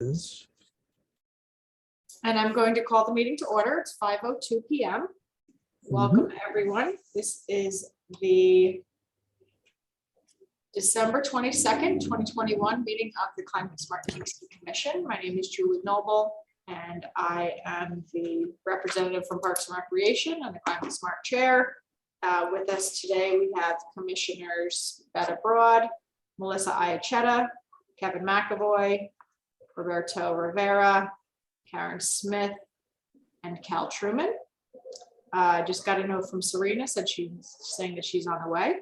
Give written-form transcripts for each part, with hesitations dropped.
And I'm going to call the meeting to order. It's 5:02 p.m. Welcome, everyone. This is the December 22nd, 2021 meeting of the Climate Smart Kingston Commission. My name is Julie Noble, and I am the representative from Parks and Recreation and the Climate Smart Chair. With us today, we have Commissioners Betta Broad, Melissa Iacchetta, Kevin McAvoy, Roberto Rivera, Karen Smith, and Cal Truman. Just got a note from Serena, said she's saying that she's on the way.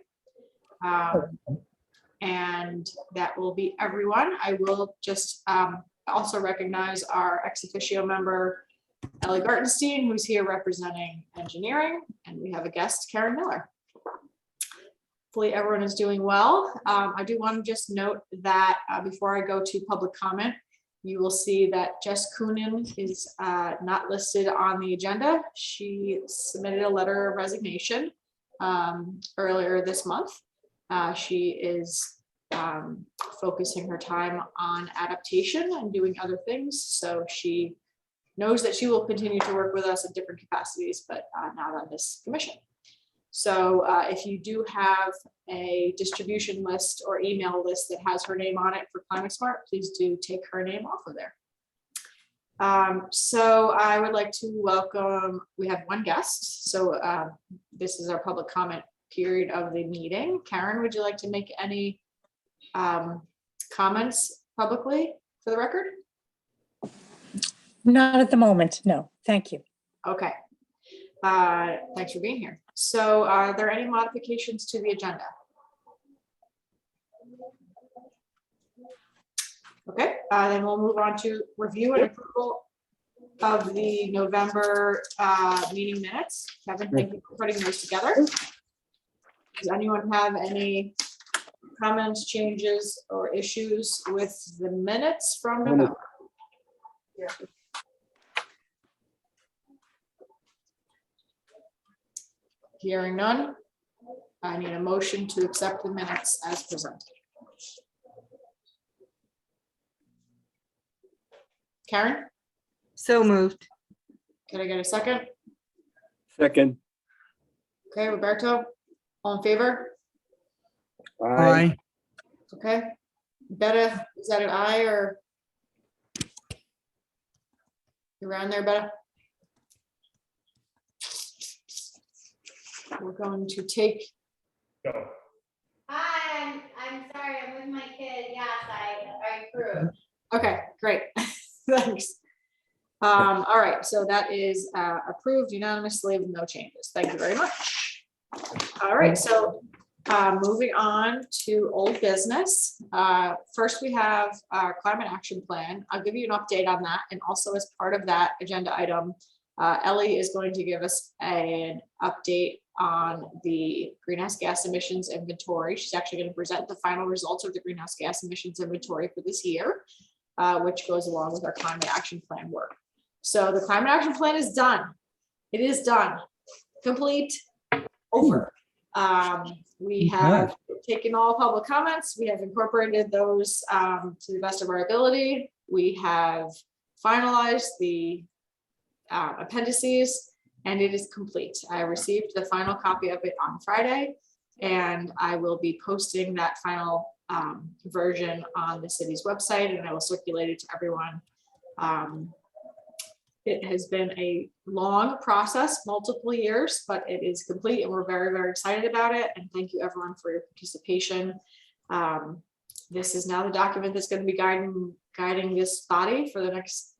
And that will be everyone. I will just also recognize our ex officio member, Ellie Gartenstein, who's here representing engineering, and we have a guest, Karen Miller. Hopefully everyone is doing well. I do want to just note that before I go to public comment, you will see that Jess Coonan is not listed on the agenda. She submitted a letter of resignation earlier this month. She is focusing her time on adaptation and doing other things. So she knows that she will continue to work with us in different capacities, but not on this commission. So if you do have a distribution list or email list that has her name on it for Climate Smart, please do take her name off of there. So I would like to welcome, we have one guest. So this is our public comment period of the meeting. Karen, would you like to make any comments publicly for the record? Not at the moment, no, thank you. Okay. Thanks for being here. So are there any modifications to the agenda? Okay, then we'll move on to review and approval of the November meeting minutes. Kevin, thank you for putting those together. Does anyone have any comments, changes, or issues with the minutes from November? Yeah. Hearing none, I need a motion to accept the minutes as presented. Karen? So moved. Can I get a second? Second. Okay, Roberto, all in favor? Aye. Okay. Betta, is that an aye or? You around there, Betta? We're going to take. Go. Hi, I'm sorry, I'm with my kid. Yes, I approved. Okay, great. Thanks. All right, so that is approved unanimously with no changes. Thank you very much. All right, so moving on to old business. First, we have our climate action plan. I'll give you an update on that, and also as part of that agenda item, Ellie is going to give us an update on the greenhouse gas emissions inventory. She's actually going to present the final results of the greenhouse gas emissions inventory for this year, which goes along with our climate action plan work. So the climate action plan is done. It is done, complete, over. We have taken all public comments. We have incorporated those to the best of our ability. We have finalized the appendices, and it is complete. I received the final copy of it on Friday, and I will be posting that final version on the city's website, and I will circulate it to everyone. It has been a long process, multiple years, but it is complete, and we're very, very excited about it. And thank you everyone for your participation. This is now the document that's going to be guiding this body for the next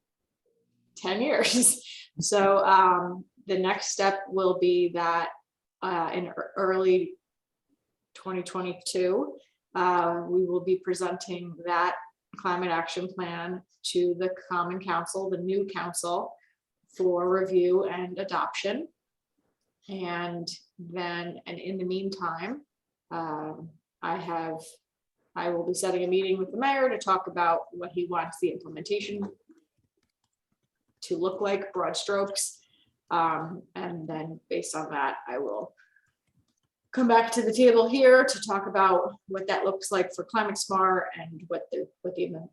10 years. So the next step will be that in early 2022, we will be presenting that climate action plan to the Common Council, the new council, for review and adoption. And then, and in the meantime, I will be setting a meeting with the mayor to talk about what he wants the implementation to look like, broad strokes. And then based on that, I will come back to the table here to talk about what that looks like for Climate Smart and what the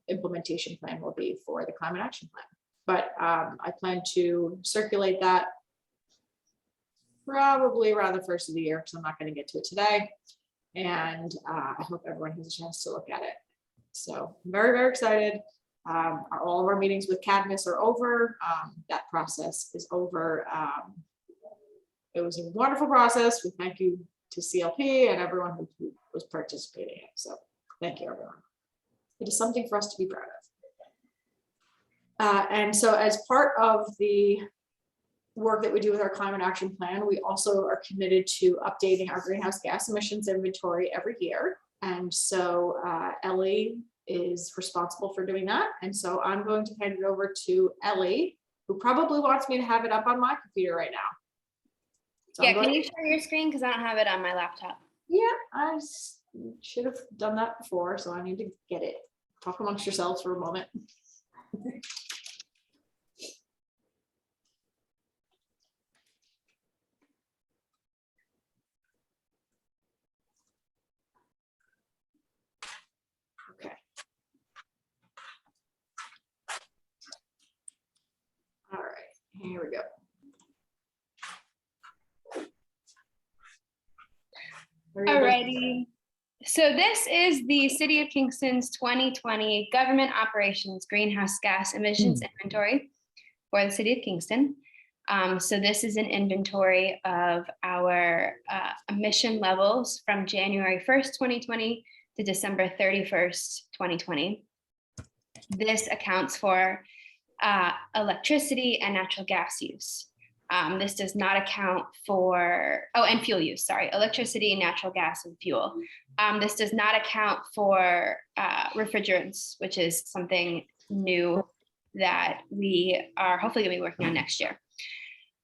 implementation plan will be for the climate action plan. But I plan to circulate that probably around the first of the year, because I'm not going to get to it today. And I hope everyone has a chance to look at it. So I'm very, very excited. All of our meetings with Cadmus are over. That process is over. It was a wonderful process. We thank you to CLP and everyone who was participating in it. So thank you, everyone. It is something for us to be proud of. And so as part of the work that we do with our climate action plan, we also are committed to updating our greenhouse gas emissions inventory every year. And so Ellie is responsible for doing that. And so I'm going to hand it over to Ellie, who probably wants me to have it up on my computer right now. So Yeah, can you share your screen? Because I don't have it on my laptop. Yeah, I should have done that before, so I need to get it. Talk amongst yourselves for a moment. Okay. All right, here we go. Alrighty. So this is the City of Kingston's 2020 Government Operations Greenhouse Gas Emissions Inventory for the City of Kingston. So this is an inventory of our emission levels from January 1st, 2020 to December 31st, 2020. This accounts for electricity and natural gas use. This does not account for, and fuel use, sorry, electricity, natural gas, and fuel. This does not account for refrigerants, which is something new that we are hopefully gonna be working on next year.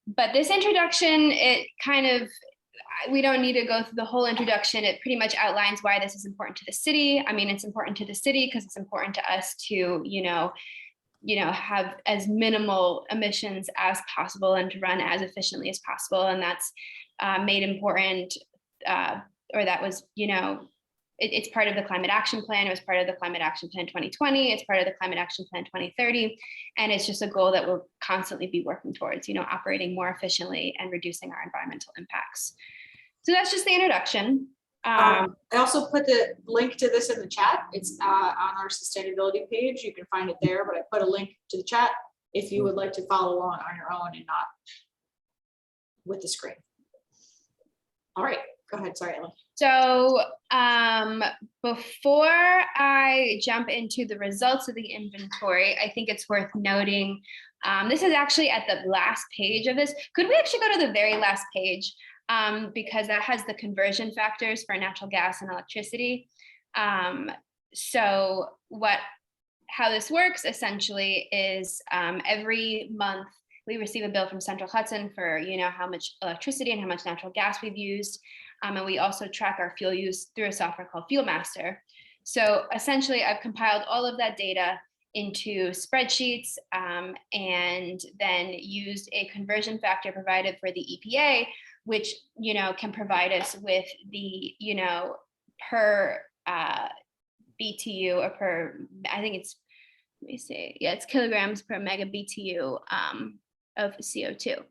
But this introduction, it kind of, we don't need to go through the whole introduction. It pretty much outlines why this is important to the city. I mean, it's important to the city because it's important to us to, have as minimal emissions as possible and to run as efficiently as possible. And that's made important, or that was, it's part of the climate action plan. It was part of the climate action plan 2020. It's part of the climate action plan 2030. And it's just a goal that we'll constantly be working towards, operating more efficiently and reducing our environmental impacts. So that's just the introduction. I also put the link to this in the chat. It's on our sustainability page. You can find it there, but I put a link to the chat if you would like to follow along on your own and not with the screen. All right, go ahead. Sorry, Ellen. So before I jump into the results of the inventory, I think it's worth noting, this is actually at the last page of this. Could we actually go to the very last page? Because that has the conversion factors for natural gas and electricity. So how this works essentially is every month we receive a bill from Central Hudson for how much electricity and how much natural gas we've used. And we also track our fuel use through a software called Fuel Master. So essentially I've compiled all of that data into spreadsheets and then used a conversion factor provided for the EPA, which can provide us with the per BTU or per, I think it's, let me see, yeah, it's kilograms per mega BTU of CO2.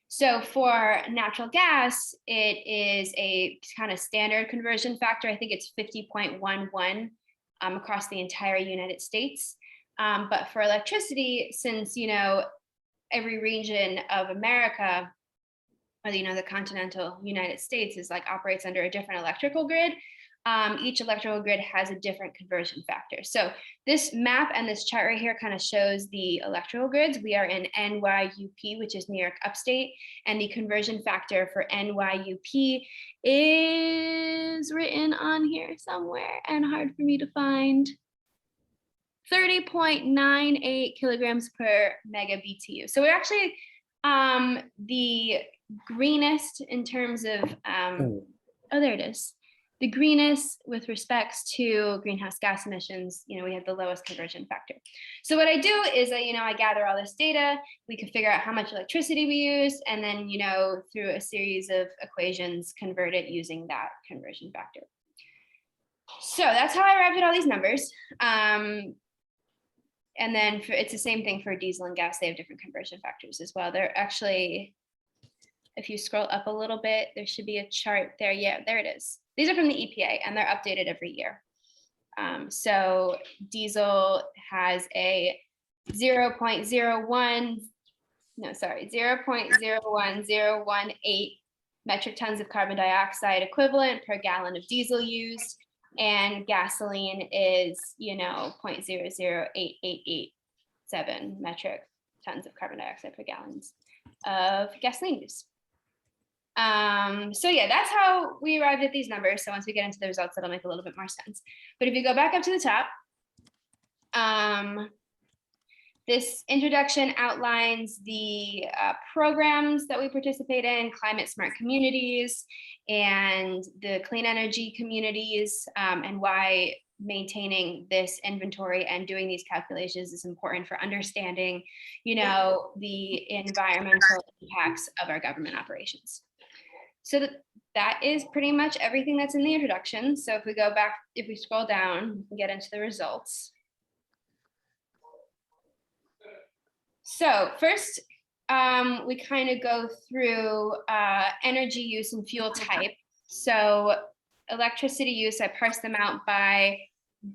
So for natural gas, it is a kind of standard conversion factor. I think it's 50.11 across the entire United States. But for electricity, since every region of America, or the continental United States operates under a different electrical grid. Each electrical grid has a different conversion factor. So this map and this chart right here kind of shows the electrical grids. We are in NYUP, which is New York Upstate, and the conversion factor for NYUP is written on here somewhere and hard for me to find. 30.98 kilograms per mega BTU. So we're actually the greenest in terms of, oh, there it is. the greenest with respects to greenhouse gas emissions. We have the lowest conversion factor. So what I do is I gather all this data, we can figure out how much electricity we use, and then, through a series of equations, convert it using that conversion factor. So that's how I arrived at all these numbers. And then it's the same thing for diesel and gas. They have different conversion factors as well. They're actually, if you scroll up a little bit, there should be a chart there. Yeah, there it is. These are from the EPA and they're updated every year. So diesel has a 0.01018 metric tons of carbon dioxide equivalent per gallon of diesel used. And gasoline is, 0.008887 metric tons of carbon dioxide per gallon of gasoline use. So yeah, that's how we arrived at these numbers. So once we get into the results, that'll make a little bit more sense. But if you go back up to the top, this introduction outlines the programs that we participate in, climate smart communities and the clean energy communities, and why maintaining this inventory and doing these calculations is important for understanding, the environmental impacts of our government operations. So that is pretty much everything that's in the introduction. So if we go back, if we scroll down, we can get into the results. So first, we kind of go through energy use and fuel type. So electricity use, I parse them out by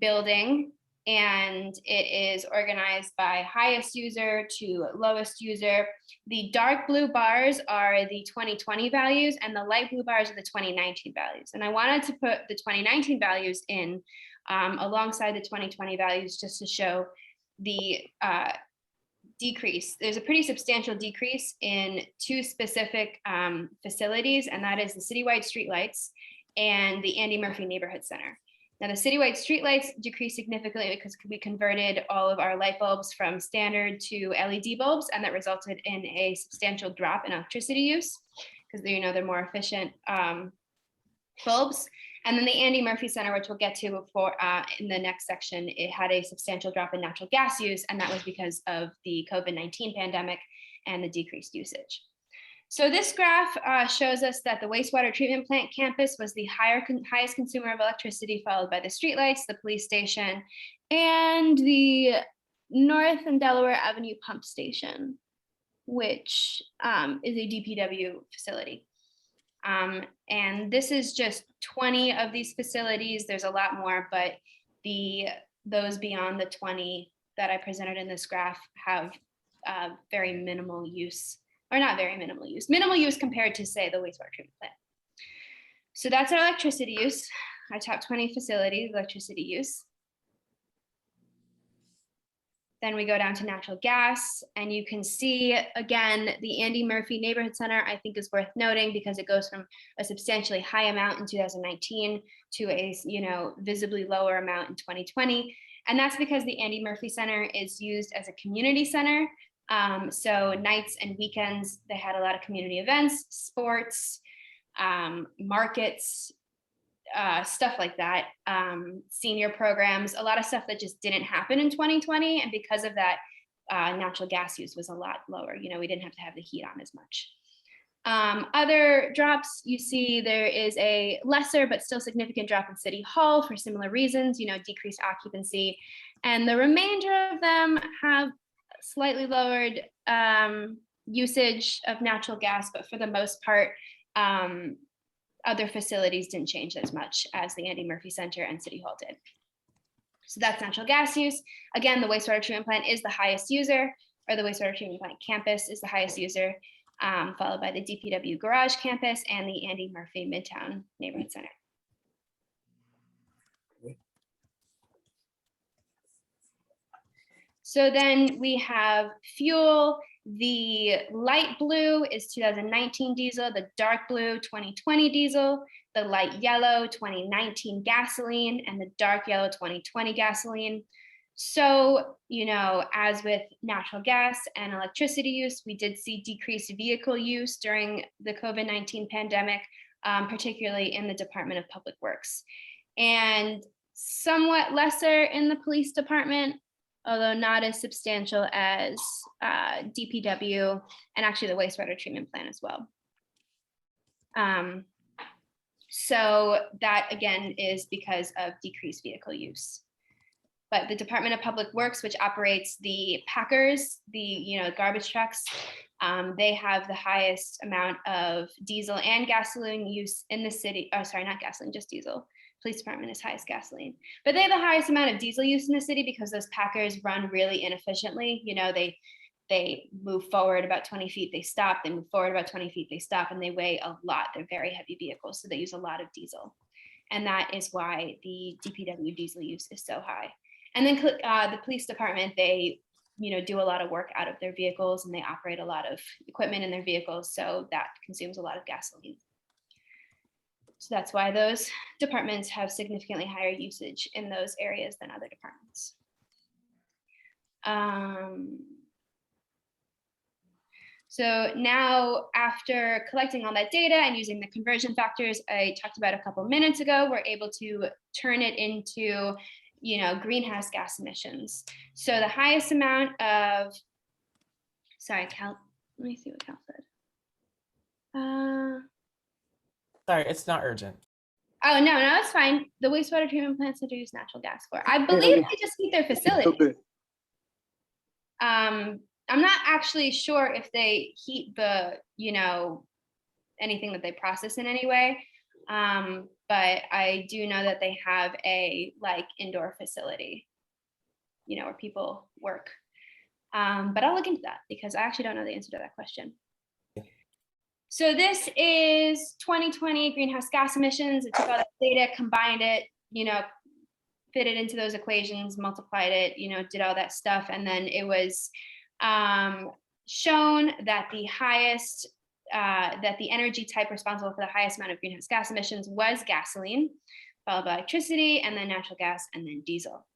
building, and it is organized by highest user to lowest user. The dark blue bars are the 2020 values and the light blue bars are the 2019 values. And I wanted to put the 2019 values in alongside the 2020 values just to show the decrease. There's a pretty substantial decrease in two specific facilities, and that is the citywide streetlights and the Andy Murphy Neighborhood Center. Now, the citywide streetlights decreased significantly because we converted all of our light bulbs from standard to LED bulbs, and that resulted in a substantial drop in electricity use because they're more efficient bulbs. And then the Andy Murphy Center, which we'll get to before in the next section, it had a substantial drop in natural gas use, and that was because of the COVID-19 pandemic and the decreased usage. So this graph shows us that the wastewater treatment plant campus was the highest consumer of electricity, followed by the streetlights, the police station, and the North and Delaware Avenue pump station, which is a DPW facility. And this is just 20 of these facilities. There's a lot more, but those beyond the 20 that I presented in this graph have very minimal use, or not very minimal use compared to, say, the wastewater treatment plant. So that's our electricity use, our top 20 facilities, electricity use. Then we go down to natural gas, and you can see, again, the Andy Murphy Neighborhood Center, I think, is worth noting because it goes from a substantially high amount in 2019 to a visibly lower amount in 2020. And that's because the Andy Murphy Center is used as a community center. So nights and weekends, they had a lot of community events, sports, markets, stuff like that, senior programs, a lot of stuff that just didn't happen in 2020. And because of that, natural gas use was a lot lower. We didn't have to have the heat on as much. Other drops, you see there is a lesser but still significant drop in City Hall for similar reasons, decreased occupancy. And the remainder of them have slightly lowered usage of natural gas, but for the most part, other facilities didn't change as much as the Andy Murphy Center and City Hall did. So that's natural gas use. Again, the wastewater treatment plant is the highest user, or the wastewater treatment plant campus is the highest user, followed by the DPW Garage campus and the Andy Murphy Midtown Neighborhood Center. So then we have fuel. The light blue is 2019 diesel, the dark blue 2020 diesel, the light yellow 2019 gasoline, and the dark yellow 2020 gasoline. So, as with natural gas and electricity use, we did see decreased vehicle use during the COVID-19 pandemic, particularly in the Department of Public Works, and somewhat lesser in the police department, although not as substantial as DPW and actually the wastewater treatment plant as well. So that again is because of decreased vehicle use. But the Department of Public Works, which operates the packers, the garbage trucks, they have the highest amount of diesel and gasoline use in the city. Oh, sorry, not gasoline, just diesel. Police department is highest gasoline, but they have the highest amount of diesel use in the city because those packers run really inefficiently. They move forward about 20 feet, they stop, they move forward about 20 feet, they stop, and they weigh a lot. They're very heavy vehicles, so they use a lot of diesel. And that is why the DPW diesel use is so high. And then the police department, they do a lot of work out of their vehicles, and they operate a lot of equipment in their vehicles, so that consumes a lot of gasoline. So that's why those departments have significantly higher usage in those areas than other departments. So now, after collecting all that data and using the conversion factors I talked about a couple minutes ago, we're able to turn it into greenhouse gas emissions. So the highest amount of, sorry, Cal, let me see what Cal said. Sorry, it's not urgent. Oh, no, it's fine. The wastewater treatment plants that use natural gas for, I believe they just heat their facility. I'm not actually sure if they heat the, anything that they process in any way. But I do know that they have a indoor facility, where people work. But I'll look into that because I actually don't know the answer to that question. So this is 2020 greenhouse gas emissions. It took all that data, combined it, fit it into those equations, multiplied it, did all that stuff. And then it was shown that the highest, that the energy type responsible for the highest amount of greenhouse gas emissions was gasoline, followed by electricity, and then natural gas, and then diesel.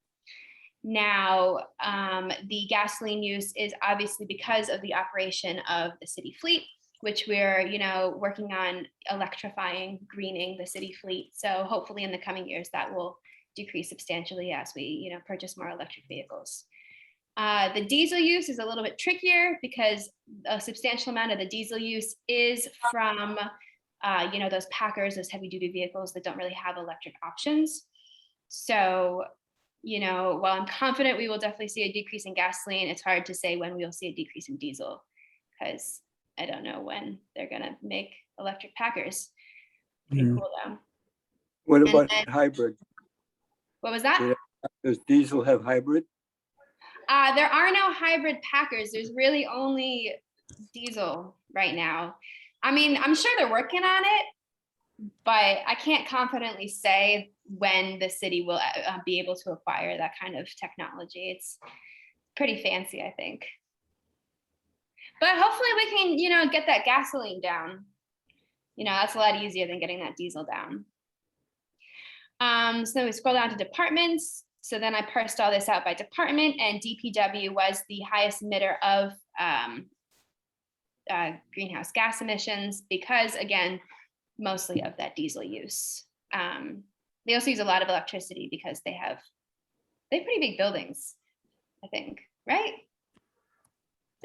Now, the gasoline use is obviously because of the operation of the city fleet, which we're, working on electrifying, greening the city fleet. So hopefully in the coming years that will decrease substantially as we, purchase more electric vehicles. The diesel use is a little bit trickier because a substantial amount of the diesel use is from, those packers, those heavy duty vehicles that don't really have electric options. So, while I'm confident we will definitely see a decrease in gasoline, it's hard to say when we will see a decrease in diesel because I don't know when they're gonna make electric packers. Pretty cool though. What And about then- hybrid? What was that? Does diesel have hybrid? There are no hybrid packers. There's really only diesel right now. I mean, I'm sure they're working on it, but I can't confidently say when the city will be able to acquire that kind of technology. It's pretty fancy, I think. But hopefully we can, get that gasoline down. That's a lot easier than getting that diesel down. So we scroll down to departments. So then I parsed all this out by department, and DPW was the highest emitter of greenhouse gas emissions because, again, mostly of that diesel use. They also use a lot of electricity because they have pretty big buildings, I think, right?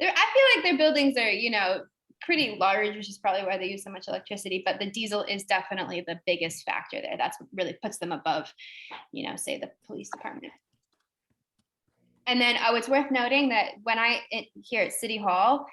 I feel like their buildings are, pretty large, which is probably why they use so much electricity, but the diesel is definitely the biggest factor there. That's what really puts them above, say the police department. And then, it's worth noting that when here at City Hall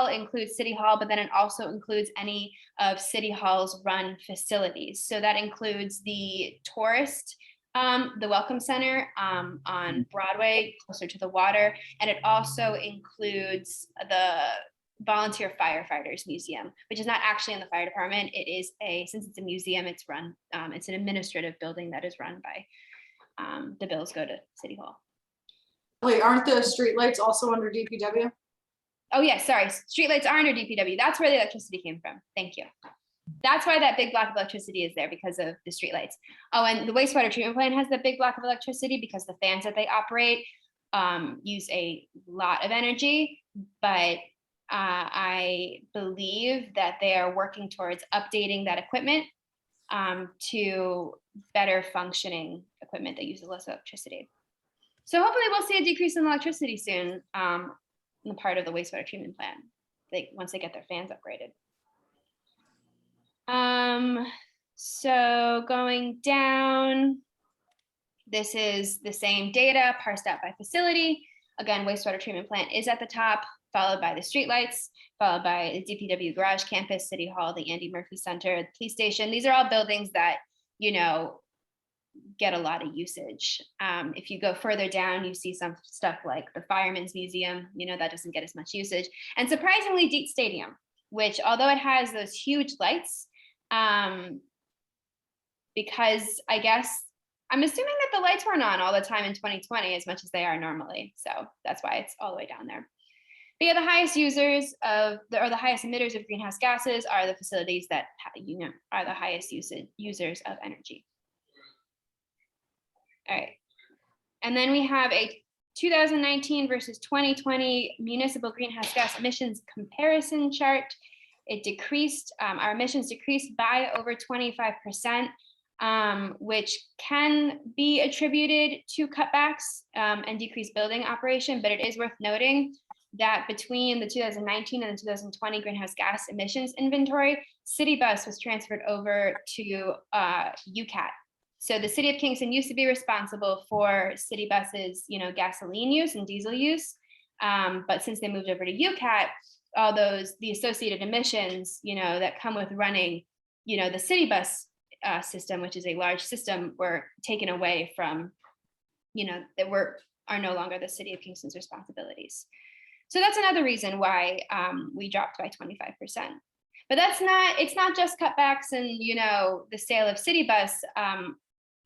includes City Hall, but then it also includes any of City Hall's run facilities. So that includes the tourist, the Welcome Center on Broadway, closer to the water, and it also includes the Volunteer Firefighters Museum, which is not actually in the fire department. It is since it's a museum, it's run, it's an administrative building that is run by, the bills go to City Hall. Wait, aren't the streetlights also under DPW? Oh yeah, sorry, streetlights are under DPW. That's where the electricity came from. Thank you. That's why that big block of electricity is there, because of the streetlights. Oh, and the wastewater treatment plant has the big block of electricity because the fans that they operate use a lot of energy, but I believe that they are working towards updating that equipment to better functioning equipment that uses less electricity. So hopefully we'll see a decrease in electricity soon in the part of the wastewater treatment plant, once they get their fans upgraded. So going down, this is the same data parsed out by facility. Again, wastewater treatment plant is at the top, followed by the streetlights, followed by the DPW garage campus, City Hall, the Andy Murphy Center, the police station. These are all buildings that, you know, get a lot of usage. If you go further down, you see some stuff like the Fireman's Museum, you know, that doesn't get as much usage. And surprisingly, Deet Stadium, which although it has those huge lights, because I guess, I'm assuming that the lights weren't on all the time in 2020 as much as they are normally. So that's why it's all the way down there. But yeah, the highest users of, or the highest emitters of greenhouse gases are the facilities that, you know, are the highest users of energy. All right. And then we have a 2019 versus 2020 municipal greenhouse gas emissions comparison chart. It decreased, our emissions decreased by over 25%, which can be attributed to cutbacks and decreased building operation, but it is worth noting that between the 2019 and the 2020 greenhouse gas emissions inventory, City Bus was transferred over to UCAT. So the City of Kingston used to be responsible for City Bus's, you know, gasoline use and diesel use, but since they moved over to UCAT, all those, the associated emissions, you know, that come with running, you know, the City Bus system, which is a large system, were taken away from, you know, that are no longer the City of Kingston's responsibilities. So that's another reason why we dropped by 25%. But that's not, it's not just cutbacks and, you know, the sale of City Bus.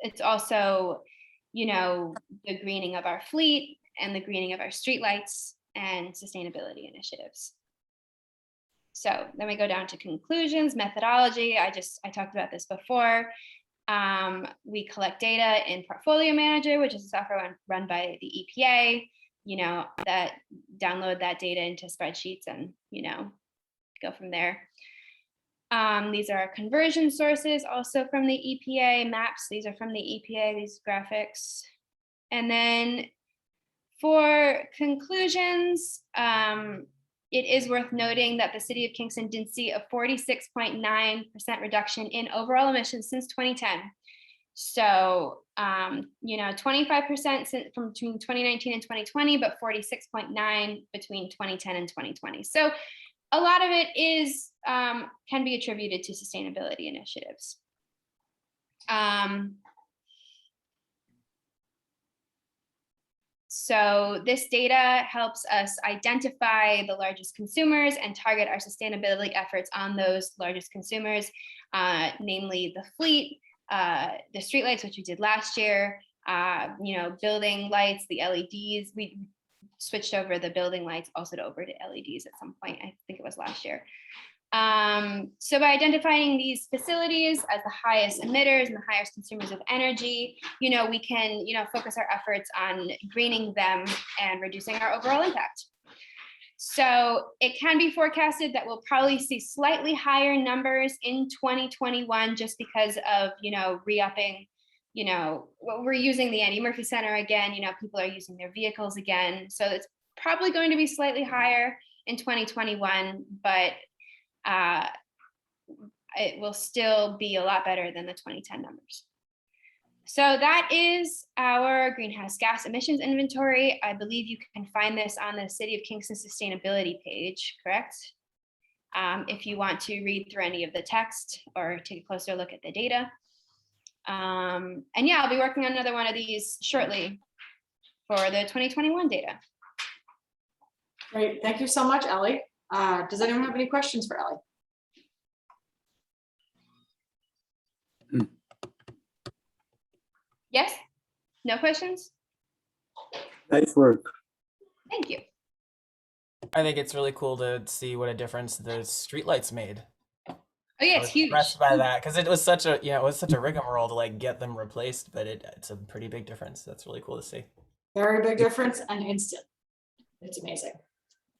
It's also, you know, the greening of our fleet and the greening of our streetlights and sustainability initiatives. So then we go down to conclusions, methodology. I talked about this before. We collect data in Portfolio Manager, which is a software run by the EPA, you know, that download that data into spreadsheets and, you know, go from there. These are conversion sources also from the EPA. Maps, these are from the EPA, these graphics. And then for conclusions, it is worth noting that the City of Kingston did see a 46.9% reduction in overall emissions since 2010. So, you know, 25% from between 2019 and 2020, but 46.9 between 2010 and 2020. So a lot of it is, can be attributed to sustainability initiatives. So this data helps us identify the largest consumers and target our sustainability efforts on those largest consumers, namely the fleet, the streetlights, which we did last year, you know, building lights, the LEDs. We switched over the building lights also over to LEDs at some point. I think it was last year. So by identifying these facilities as the highest emitters and the highest consumers of energy, you know, we can, you know, focus our efforts on greening them and reducing our overall impact. So it can be forecasted that we'll probably see slightly higher numbers in 2021 just because of, you know, re-upping, you know, we're using the Andy Murphy Center again, you know, people are using their vehicles again. So it's probably going to be slightly higher in 2021, but it will still be a lot better than the 2010 numbers. So that is our greenhouse gas emissions inventory. I believe you can find this on the City of Kingston sustainability page, correct? If you want to read through any of the text or take a closer look at the data. And yeah, I'll be working on another one of these shortly for the 2021 data. Great, thank you so much, Ellie. Does anyone have any questions for Ellie? Yes? No questions? Nice work. Thank you. I think it's really cool to see what a difference the streetlights made. Oh yeah, I it's was huge. impressed by that because it was such a, you know, it was such a rigmarole to like get them replaced, but it's a pretty big difference. That's really cool to see. Very big difference and instant. It's amazing.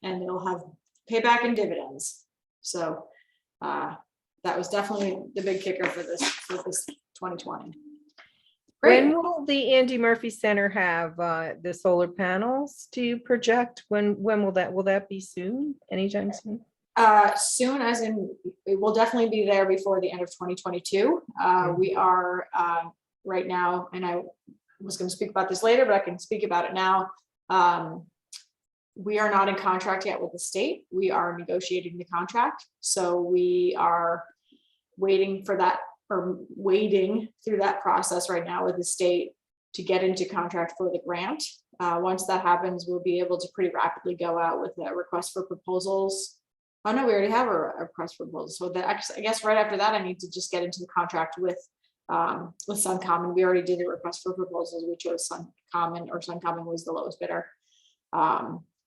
And it'll have payback and dividends. So that was definitely the big kicker for this 2020. Great. When will the Andy Murphy Center have the solar panels? Do you project? When will that be soon? Anytime soon? Soon, as in, it will definitely be there before the end of 2022. We are right now, and I was going to speak about this later, but I can speak about it now. We are not in contract yet with the state. We are negotiating the contract. So we are waiting for that, or wading through that process right now with the state to get into contract for the grant. Once that happens, we'll be able to pretty rapidly go out with a request for proposals. Oh no, we already have a request for proposals. So that, I guess right after that, I need to just get into the contract with Suncommon. We already did a request for proposals. We chose Suncommon, or Suncommon was the lowest bidder.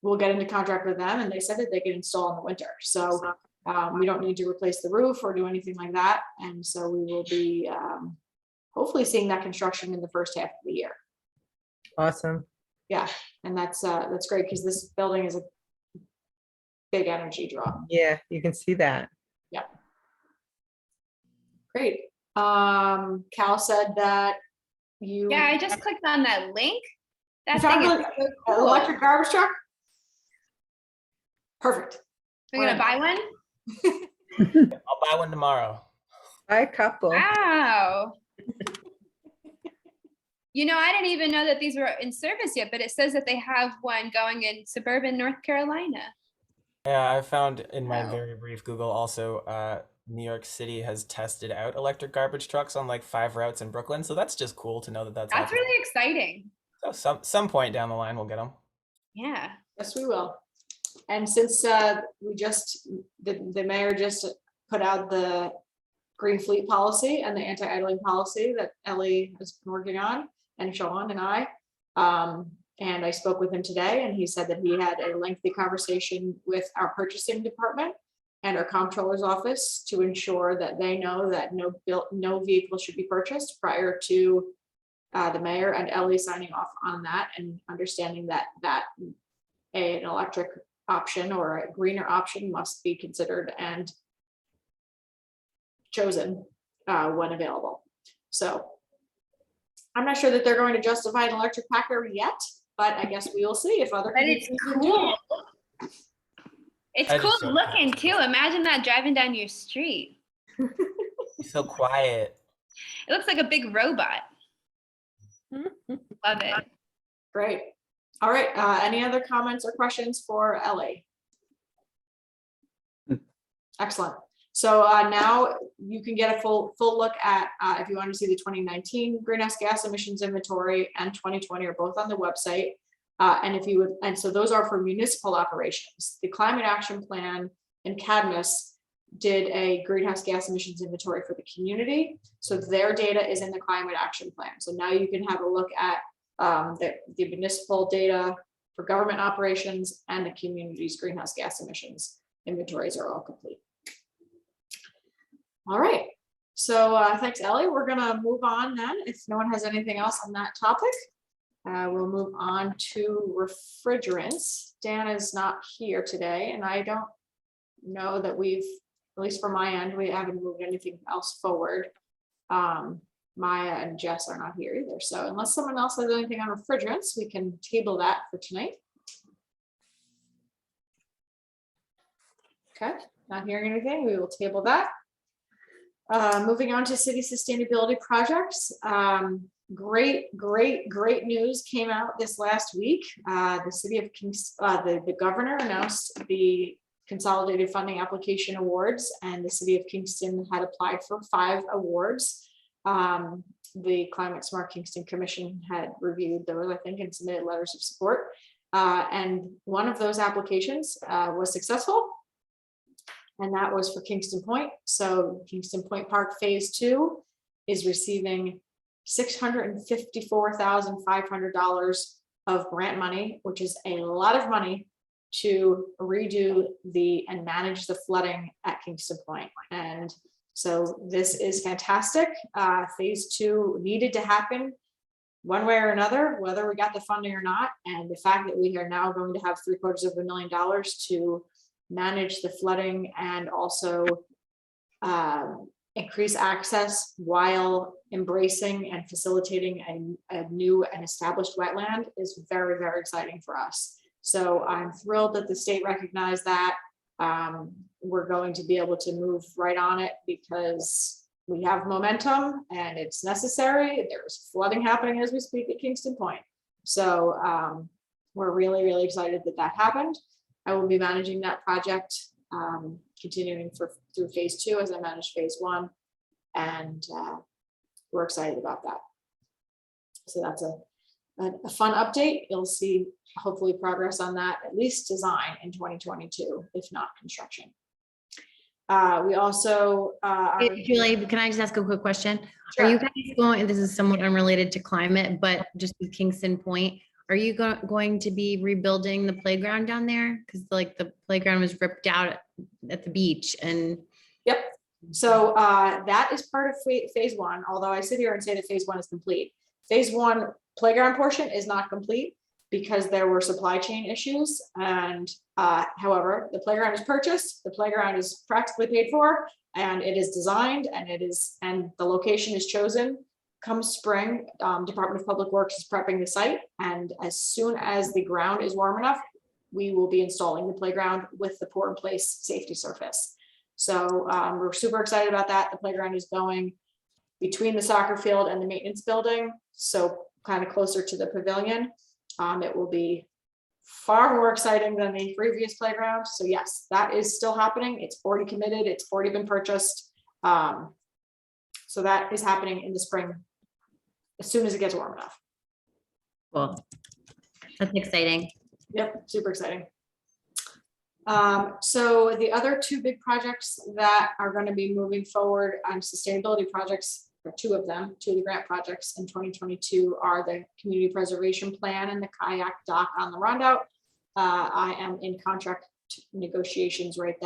We'll get into contract with them, and they said that they can install in the winter. So we don't need to replace the roof or do anything like that. And so we will be hopefully seeing that construction in the first half of the year. Awesome. Yeah, and that's great, because this building is a big energy draw. Yeah, you can see that. Yeah. Great. Cal said that you. Yeah, I just clicked on that link. That You thing found is the so cool. electric garbage truck? Perfect. We're gonna buy one? I'll buy one tomorrow. Buy a couple. Wow. You know, I didn't even know that these were in service yet, but it says that they have one going in suburban North Carolina. Yeah, I found in my Wow. very brief Google also, New York City has tested out electric garbage trucks on like 5 routes in Brooklyn. So that's just cool to know that that's That's happening. really exciting. So some point down the line we'll get them. Yeah. Yes, we will. And since the mayor just put out the green fleet policy and the anti-idling policy that Ellie has been working on, and Sean and I, and I spoke with him today, and he said that he had a lengthy conversation with our purchasing department and our comptroller's office to ensure that they know that no vehicle should be purchased prior to the mayor and Ellie signing off on that, and understanding that an electric option or a greener option must be considered and chosen when available. So I'm not sure that they're going to justify an electric packer yet, but I guess we will see if other. But it's communities do. cool. It's That is cool so looking too. Imagine that driving down your street. It's so quiet. It looks like a big robot. Love it. Great. All right. Any other comments or questions for Ellie? Excellent. So now you can get a full look at, if you want to see the 2019 greenhouse gas emissions inventory and 2020 are both on the website. And if you would, and so those are for municipal operations. The Climate Action Plan and Cadmus did a greenhouse gas emissions inventory for the community. So their data is in the Climate Action Plan. So now you can have a look at the municipal data for government operations, and the community's greenhouse gas emissions inventories are all complete. All right, so thanks, Ellie. We're gonna move on then. If no one has anything else on that topic, we'll move on to refrigerants. Dan is not here today, and I don't know that we've, at least from my end, we haven't moved anything else forward. Maya and Jess are not here either. So unless someone else has anything on refrigerants, we can table that for tonight. Okay, not hearing anything, we will table that. Moving on to city sustainability projects. Great news came out this last week. The city of Kingston, the governor announced the consolidated funding application awards, and the city of Kingston had applied for 5 awards. The Climate Smart Kingston Commission had reviewed those, I think, and submitted letters of support. And one of those applications was successful, and that was for Kingston Point. So Kingston Point Park Phase 2 is receiving $654,500 of grant money, which is a lot of money to redo and manage the flooding at Kingston Point. And so this is fantastic. Phase 2 needed to happen one way or another, whether we got the funding or not. And the fact that we are now going to have $750,000 to manage the flooding and also increase access while embracing and facilitating a new and established wetland is very, very exciting for us. So I'm thrilled that the state recognized that. We're going to be able to move right on it because we have momentum and it's necessary. There's flooding happening as we speak at Kingston Point. So we're really, really excited that that happened. I will be managing that project, continuing through phase 2 as I manage phase 1. And we're excited about that. So that's a fun update. You'll see hopefully progress on that, at least design in 2022, if not construction. We also Julie, can I just ask a quick question? Sure. Are you guys going, and this is somewhat unrelated to climate, but just with Kingston Point, are you going to be rebuilding the playground down there? Because like the playground was ripped out at the beach and. Yep. So that is part of phase 1, although I sit here and say that phase 1 is complete. Phase 1 playground portion is not complete because there were supply chain issues. And however, the playground is purchased, the playground is practically paid for, and it is designed, and the location is chosen. Come spring, Department of Public Works is prepping the site, and as soon as the ground is warm enough, we will be installing the playground with the pour in place safety surface. So we're super excited about that. The playground is going between the soccer field and the maintenance building, so kind of closer to the pavilion. It will be far more exciting than the previous playground. So yes, that is still happening. It's already committed. It's already been purchased. So that is happening in the spring as soon as it gets warm enough. Cool. That's exciting. Yep, super exciting. So the other 2 big projects that are going to be moving forward on sustainability projects, or 2 of them, 2 of the grant projects in 2022 are the community preservation plan and the kayak dock on the Rondout. I am in contract negotiations right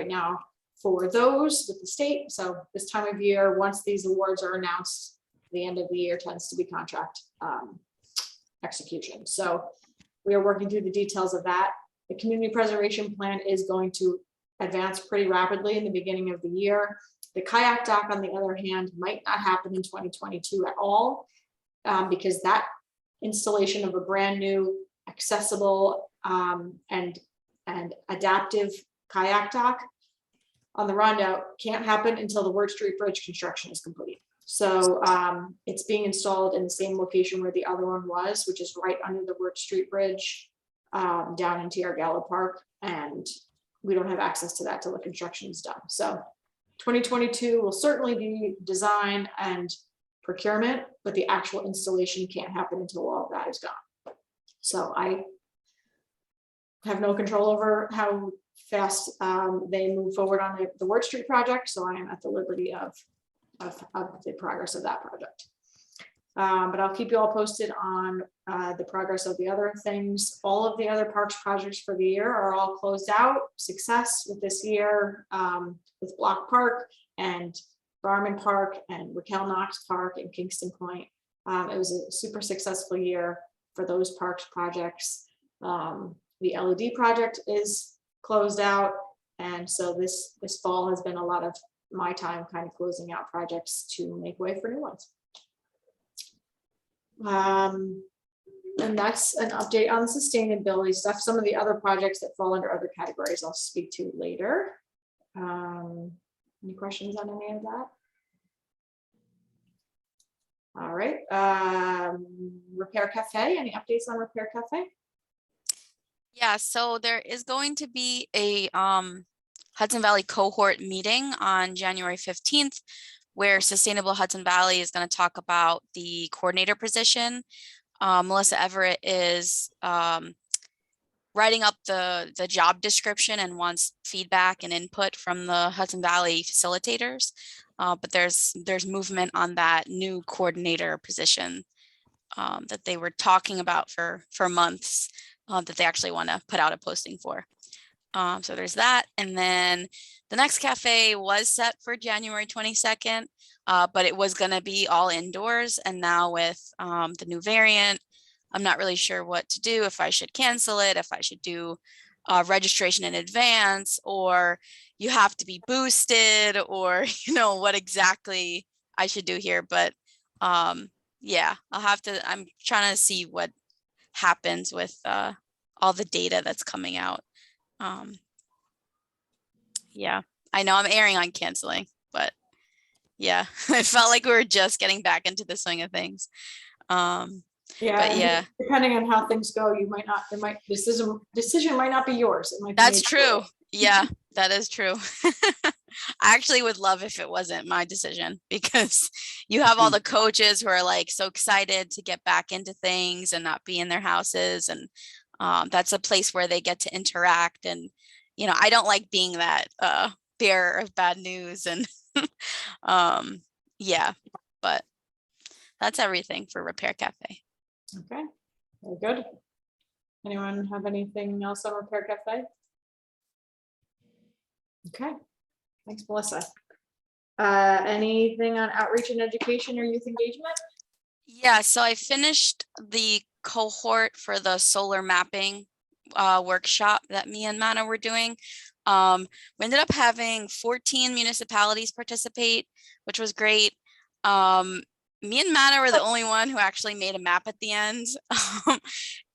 now for those with the state. So this time of year, once these awards are announced, the end of the year tends to be contract execution. So we are working through the details of that. The community preservation plan is going to advance pretty rapidly in the beginning of the year. The kayak dock, on the other hand, might not happen in 2022 at all, because that installation of a brand new, accessible and adaptive kayak dock on the Rondout can't happen until the Word Street Bridge construction is complete. So it's being installed in the same location where the other one was, which is right under the Word Street Bridge down in TR Gallo Park. And we don't have access to that till the construction is done. So 2022 will certainly be design and procurement, but the actual installation can't happen until all of that is gone. So I have no control over how fast they move forward on the Word Street project. So I am at the liberty of the progress of that project. But I'll keep you all posted on the progress of the other things. All of the other parks projects for the year are all closed out. Success with this year with Block Park and Barman Park and Raquel Knox Park and Kingston Point. It was a super successful year for those parks projects. The LED project is closed out. And so this fall has been a lot of my time kind of closing out projects to make way for new ones. And that's an update on the sustainability stuff. Some of the other projects that fall under other categories I'll speak to later. Any questions on any of that? All right. Repair Cafe, any updates on Repair Cafe? Yeah, so there is going to be a Hudson Valley cohort meeting on January 15th, where Sustainable Hudson Valley is going to talk about the coordinator position. Melissa Everett is writing up the job description and wants feedback and input from the Hudson Valley facilitators. But there's movement on that new coordinator position that they were talking about for months, that they actually want to put out a posting for. So there's that. And then the next cafe was set for January 22nd, but it was going to be all indoors. And now with the new variant, I'm not really sure what to do, if I should cancel it, if I should do registration in advance, or you have to be boosted, or what exactly I should do here. But yeah, I'm trying to see what happens with all the data that's coming out. Yeah, I know I'm erring on canceling, but yeah, it felt like we were just getting back into the swing of things. Yeah, But and yeah, depending on how things go, you might not, decision might not be yours. It might be that's made true. for Yeah, that is true. I actually would love if it wasn't my decision, because you have all the coaches who are like so excited to get back into things and not be in their houses. And that's a place where they get to interact. And, I don't like being that bearer of bad news. And yeah, but that's everything for Repair Cafe. Okay, very good. Anyone have anything else on Repair Cafe? Okay, thanks, Melissa. Anything on outreach and education or youth engagement? Yeah, so I finished the cohort for the solar mapping workshop that me and Mana were doing. We ended up having 14 municipalities participate, which was great. Me and Mana were the only one who actually made a map at the end.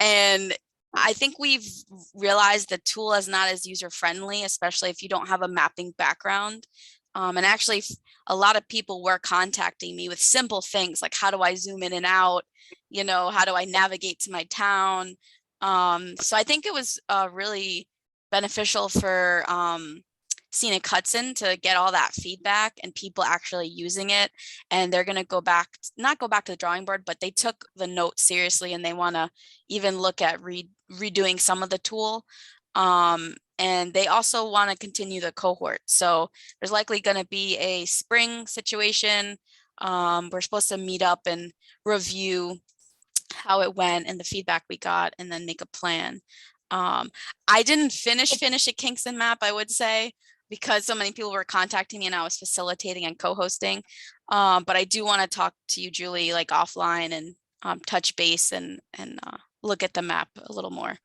And I think we've realized the tool is not as user-friendly, especially if you don't have a mapping background. And actually, a lot of people were contacting me with simple things like, how do I zoom in and out? How do I navigate to my town? So I think it was really beneficial for Scenic Hudson to get all that feedback and people actually using it. And they're going to not go back to the drawing board, but they took the notes seriously, and they want to even look at redoing some of the tool. And they also want to continue the cohort. So there's likely going to be a spring situation. We're supposed to meet up and review how it went and the feedback we got, and then make a plan. I didn't finish a Kingston map, I would say, because so many people were contacting me and I was facilitating and co-hosting. But I do want to talk to you, Julie, like offline, and touch base and look at the map a little more.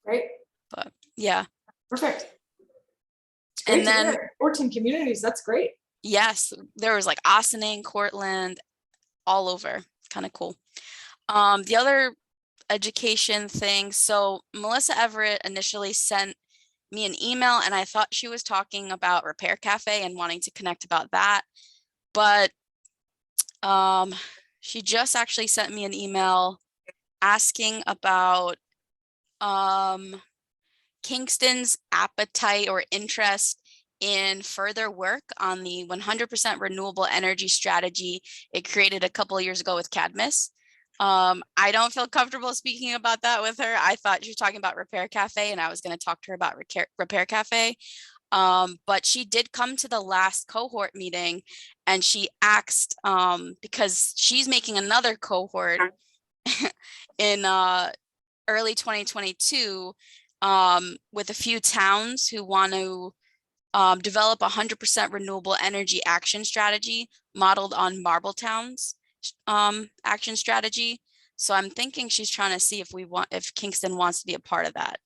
Great. But yeah. Perfect. And then 14 communities, that's great. Yes, there was like Ossining, Cortland, all over. Kind of cool. The other education thing. So Melissa Everett initially sent me an email, and I thought she was talking about Repair Cafe and wanting to connect about that. But she just actually sent me an email asking about Kingston's appetite or interest in further work on the 100% renewable energy strategy it created a couple of years ago with Cadmus. I don't feel comfortable speaking about that with her. I thought she was talking about Repair Cafe, and I was going to talk to her about Repair Cafe. But she did come to the last cohort meeting, and she asked, because she's making another cohort in early 2022 with a few towns who want to develop 100% renewable energy action strategy modeled on Marbletown's action strategy. So I'm thinking she's trying to see if Kingston wants to be a part of that.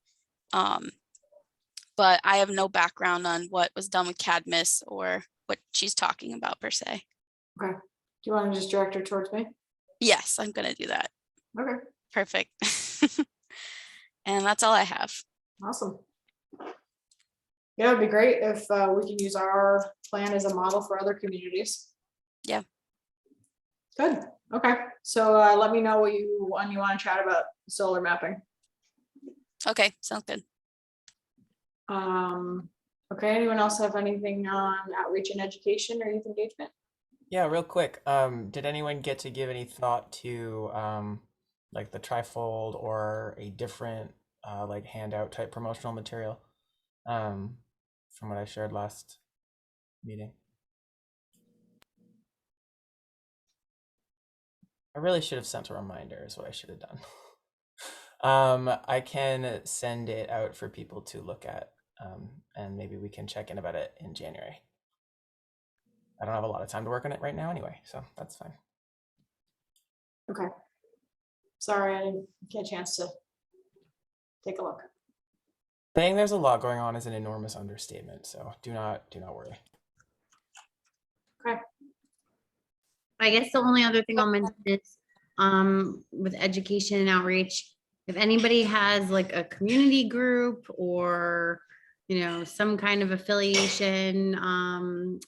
But I have no background on what was done with Cadmus or what she's talking about per se. Okay. Do you want to just direct her towards me? Yes, I'm going to do that. Okay. Perfect. And that's all I have. Awesome. Yeah, it'd be great if we can use our plan as a model for other communities. Yeah. Good. Okay. So let me know when you want to chat about solar mapping. Okay, sounds good. Okay. Anyone else have anything on outreach and education or youth engagement? Yeah, real quick. Did anyone get to give any thought to like the trifold or a different like handout type promotional material from what I shared last meeting? I really should have sent a reminder is what I should have done. I can send it out for people to look at, and maybe we can check in about it in January. I don't have a lot of time to work on it right now anyway, so that's fine. Okay. Sorry, I didn't get a chance to take a look. Saying there's a lot going on is an enormous understatement, so do not worry. I guess the only other thing I'll mention is, with education and outreach, if anybody has like a community group or, you know, some kind of affiliation,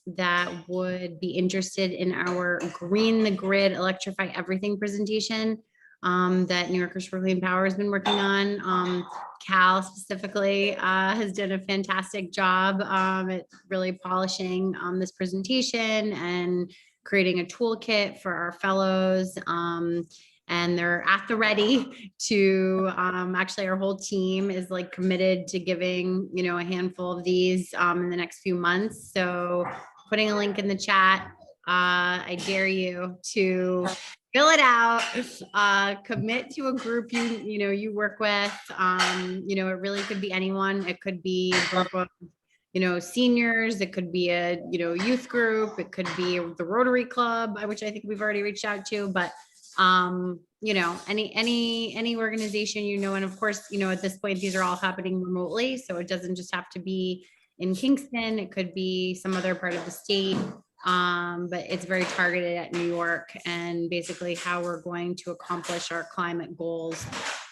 that would be interested in our Green the Grid, Electrify Everything presentation, that New Yorkers for Clean Power has been working on. Cal specifically, has done a fantastic job, at really polishing, this presentation and creating a toolkit for our fellows. And they're at the ready to, actually our whole team is like committed to giving, you know, a handful of these, in the next few months. So putting a link in the chat, I dare you to fill it out, commit to a group you know, you work with. You know, it really could be anyone. It could be a group of, you know, seniors, it could be a, you know, youth group, it could be the Rotary Club, which I think we've already reached out to, but, you know, any organization, you know, and of course, you know, at this point, these are all happening remotely, so it doesn't just have to be in Kingston, it could be some other part of the state. But it's very targeted at New York and basically how we're going to accomplish our climate goals,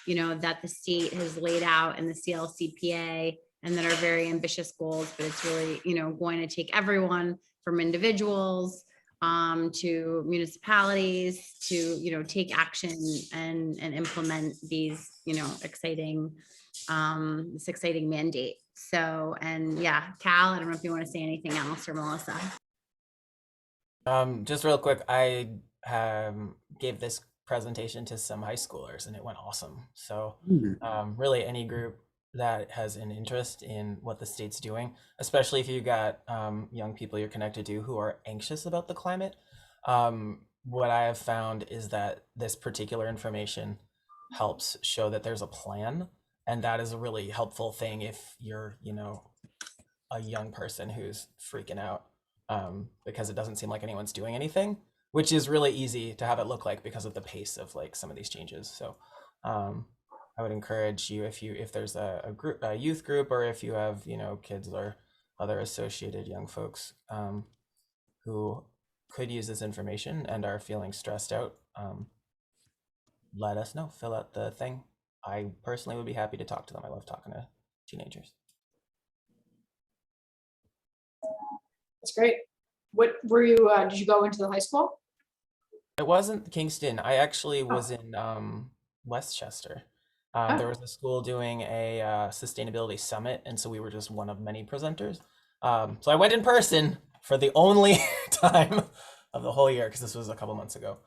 you know, that the state has laid out in the CLCPA, and that are very ambitious goals, but it's really, you know, going to take everyone from individuals, to municipalities to, you know, take action and implement these, you know, exciting, this exciting mandate. So, and yeah, Cal, I don't know if you want to say anything else, or Melissa. Just real quick, I gave this presentation to some high schoolers and it went awesome. So really any group that has an interest in what the state's doing, especially if you got young people you're connected to who are anxious about the climate, what I have found is that this particular information helps show that there's a plan, and that is a really helpful thing if you're, you know, a young person who's freaking out, because it doesn't seem like anyone's doing anything, which is really easy to have it look like because of the pace of like some of these changes. So I would encourage you, if there's a group, a youth group, or if you have, you know, kids or other associated young folks who could use this information and are feeling stressed out, let us know. Fill out the thing. I personally would be happy to talk to them. I love talking to teenagers. That's great. What were you, did you go into the high school? It wasn't Kingston. I actually was in Westchester. There was a school doing a sustainability summit, and so we were just one of many presenters. So I went in person for the only time of the whole year, because this was a couple months ago.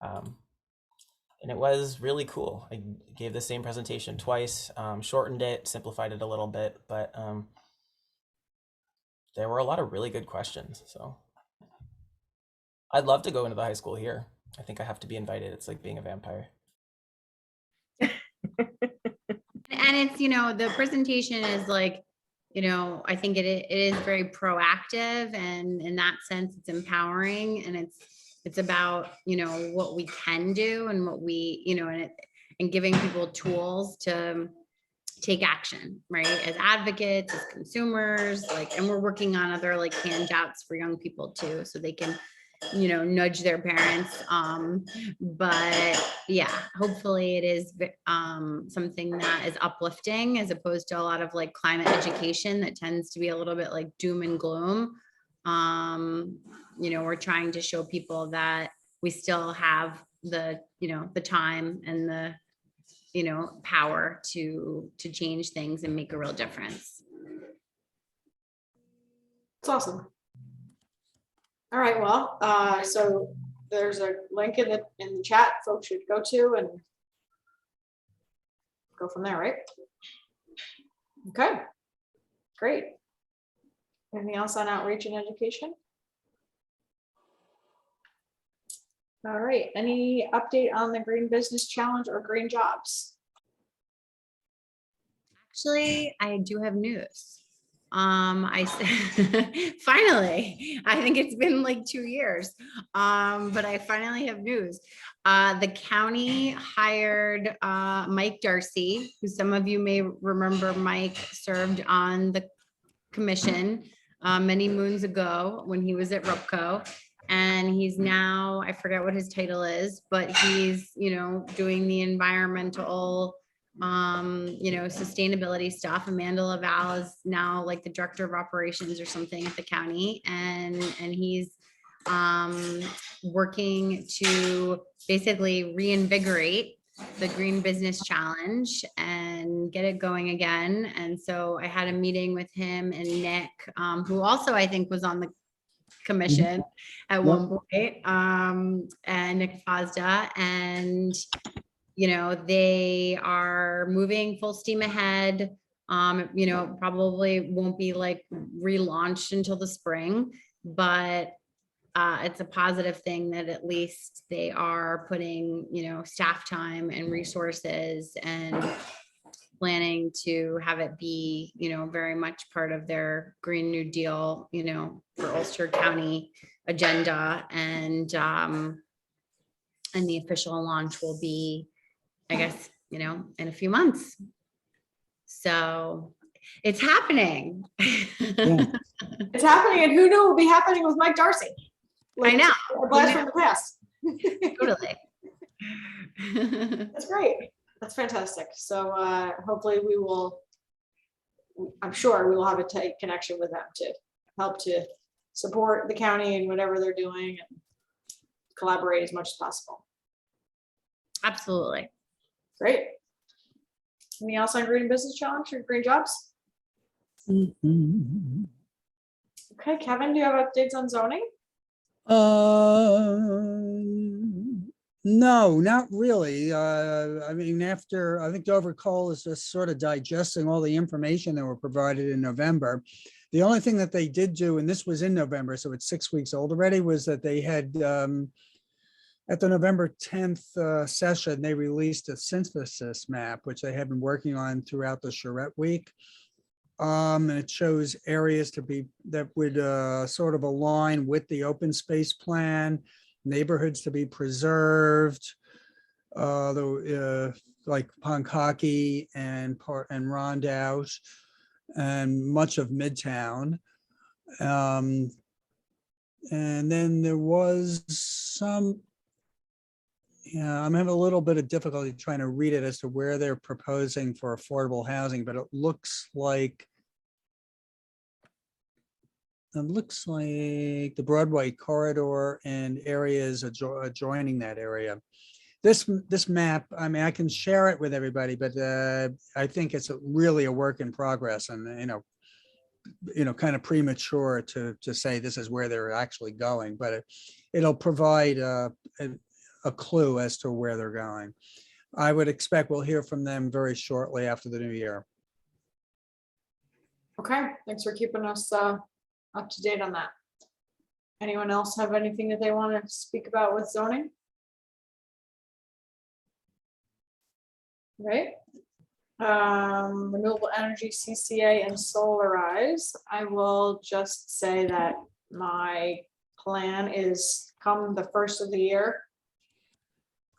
And it was really cool. I gave the same presentation twice, shortened it, simplified it a little bit, but there were a lot of really good questions. So I'd love to go into the high school here. I think I have to be invited. It's like being a vampire. And it's, you know, the presentation is like, you know, I think it is very proactive, and in that sense, it's empowering, and it's about, you know, what we can do and what we, you know, and giving people tools to take action, right? As advocates, as consumers, like, and we're working on other like handouts for young people too, so they can, you know, nudge their parents. But yeah, hopefully it is something that is uplifting, as opposed to a lot of like climate education that tends to be a little bit like doom and gloom. You know, we're trying to show people that we still have the, you know, the time and the, you know, power to change things and make a real difference. It's awesome. All right, well, so there's a link in the chat folks should go to and go from there, right? Okay, great. Anything else on outreach and education? All right, any update on the Green Business Challenge or Green Jobs? Actually, I do have news. Finally, I think it's been like 2 years. But I finally have news. The county hired Mike Darcy, who some of you may remember. Mike served on the commission many moons ago when he was at RUPCO. And he's now, I forget what his title is, but he's, doing the environmental, sustainability stuff. Amanda Laval is now like the director of operations or something at the county. And he's working to basically reinvigorate the Green Business Challenge and get it going again. And so I had a meeting with him and Nick, who also I think was on the commission at one point, and Nick Fazda, and they are moving full steam ahead. Probably won't be like relaunched until the spring, but it's a positive thing that at least they are putting, staff time and resources and planning to have it be, very much part of their Green New Deal, for Ulster County agenda. And the official launch will be, I guess, in a few months. So it's happening. It's happening, and who knew it would be happening with Mike Darcy? I know. A blast from the past. Totally. That's great. That's fantastic. So hopefully I'm sure we will have a tight connection with them to help to support the county and whatever they're doing and collaborate as much as possible. Absolutely. Great. Anything else on Green Business Challenge or Green Jobs? Okay, Kevin, do you have updates on zoning? No, not really. I mean, I think Dover Coal is just sort of digesting all the information that were provided in November. The only thing that they did do, and this was in November, so it's 6 weeks old already, was that they had, at the November 10th session, they released a synthesis map, which they have been working on throughout the charrette week. And it shows areas that would sort of align with the open space plan, neighborhoods to be preserved, like Pankaki and Rondout and much of Midtown. And then there was some, I'm having a little bit of difficulty trying to read it as to where they're proposing for affordable housing, but it looks like the Broadway corridor and areas adjoining that area. This map, I mean, I can share it with everybody, but I think it's really a work in progress, and kind of premature to say this is where they're actually going, but it'll provide a clue as to where they're going. I would expect we'll hear from them very shortly after the new year. Okay, thanks for keeping us up to date on that. Anyone else have anything that they want to speak about with zoning? Right. Renewable energy, CCA, and solarize. I will just say that my plan is come the first of the year,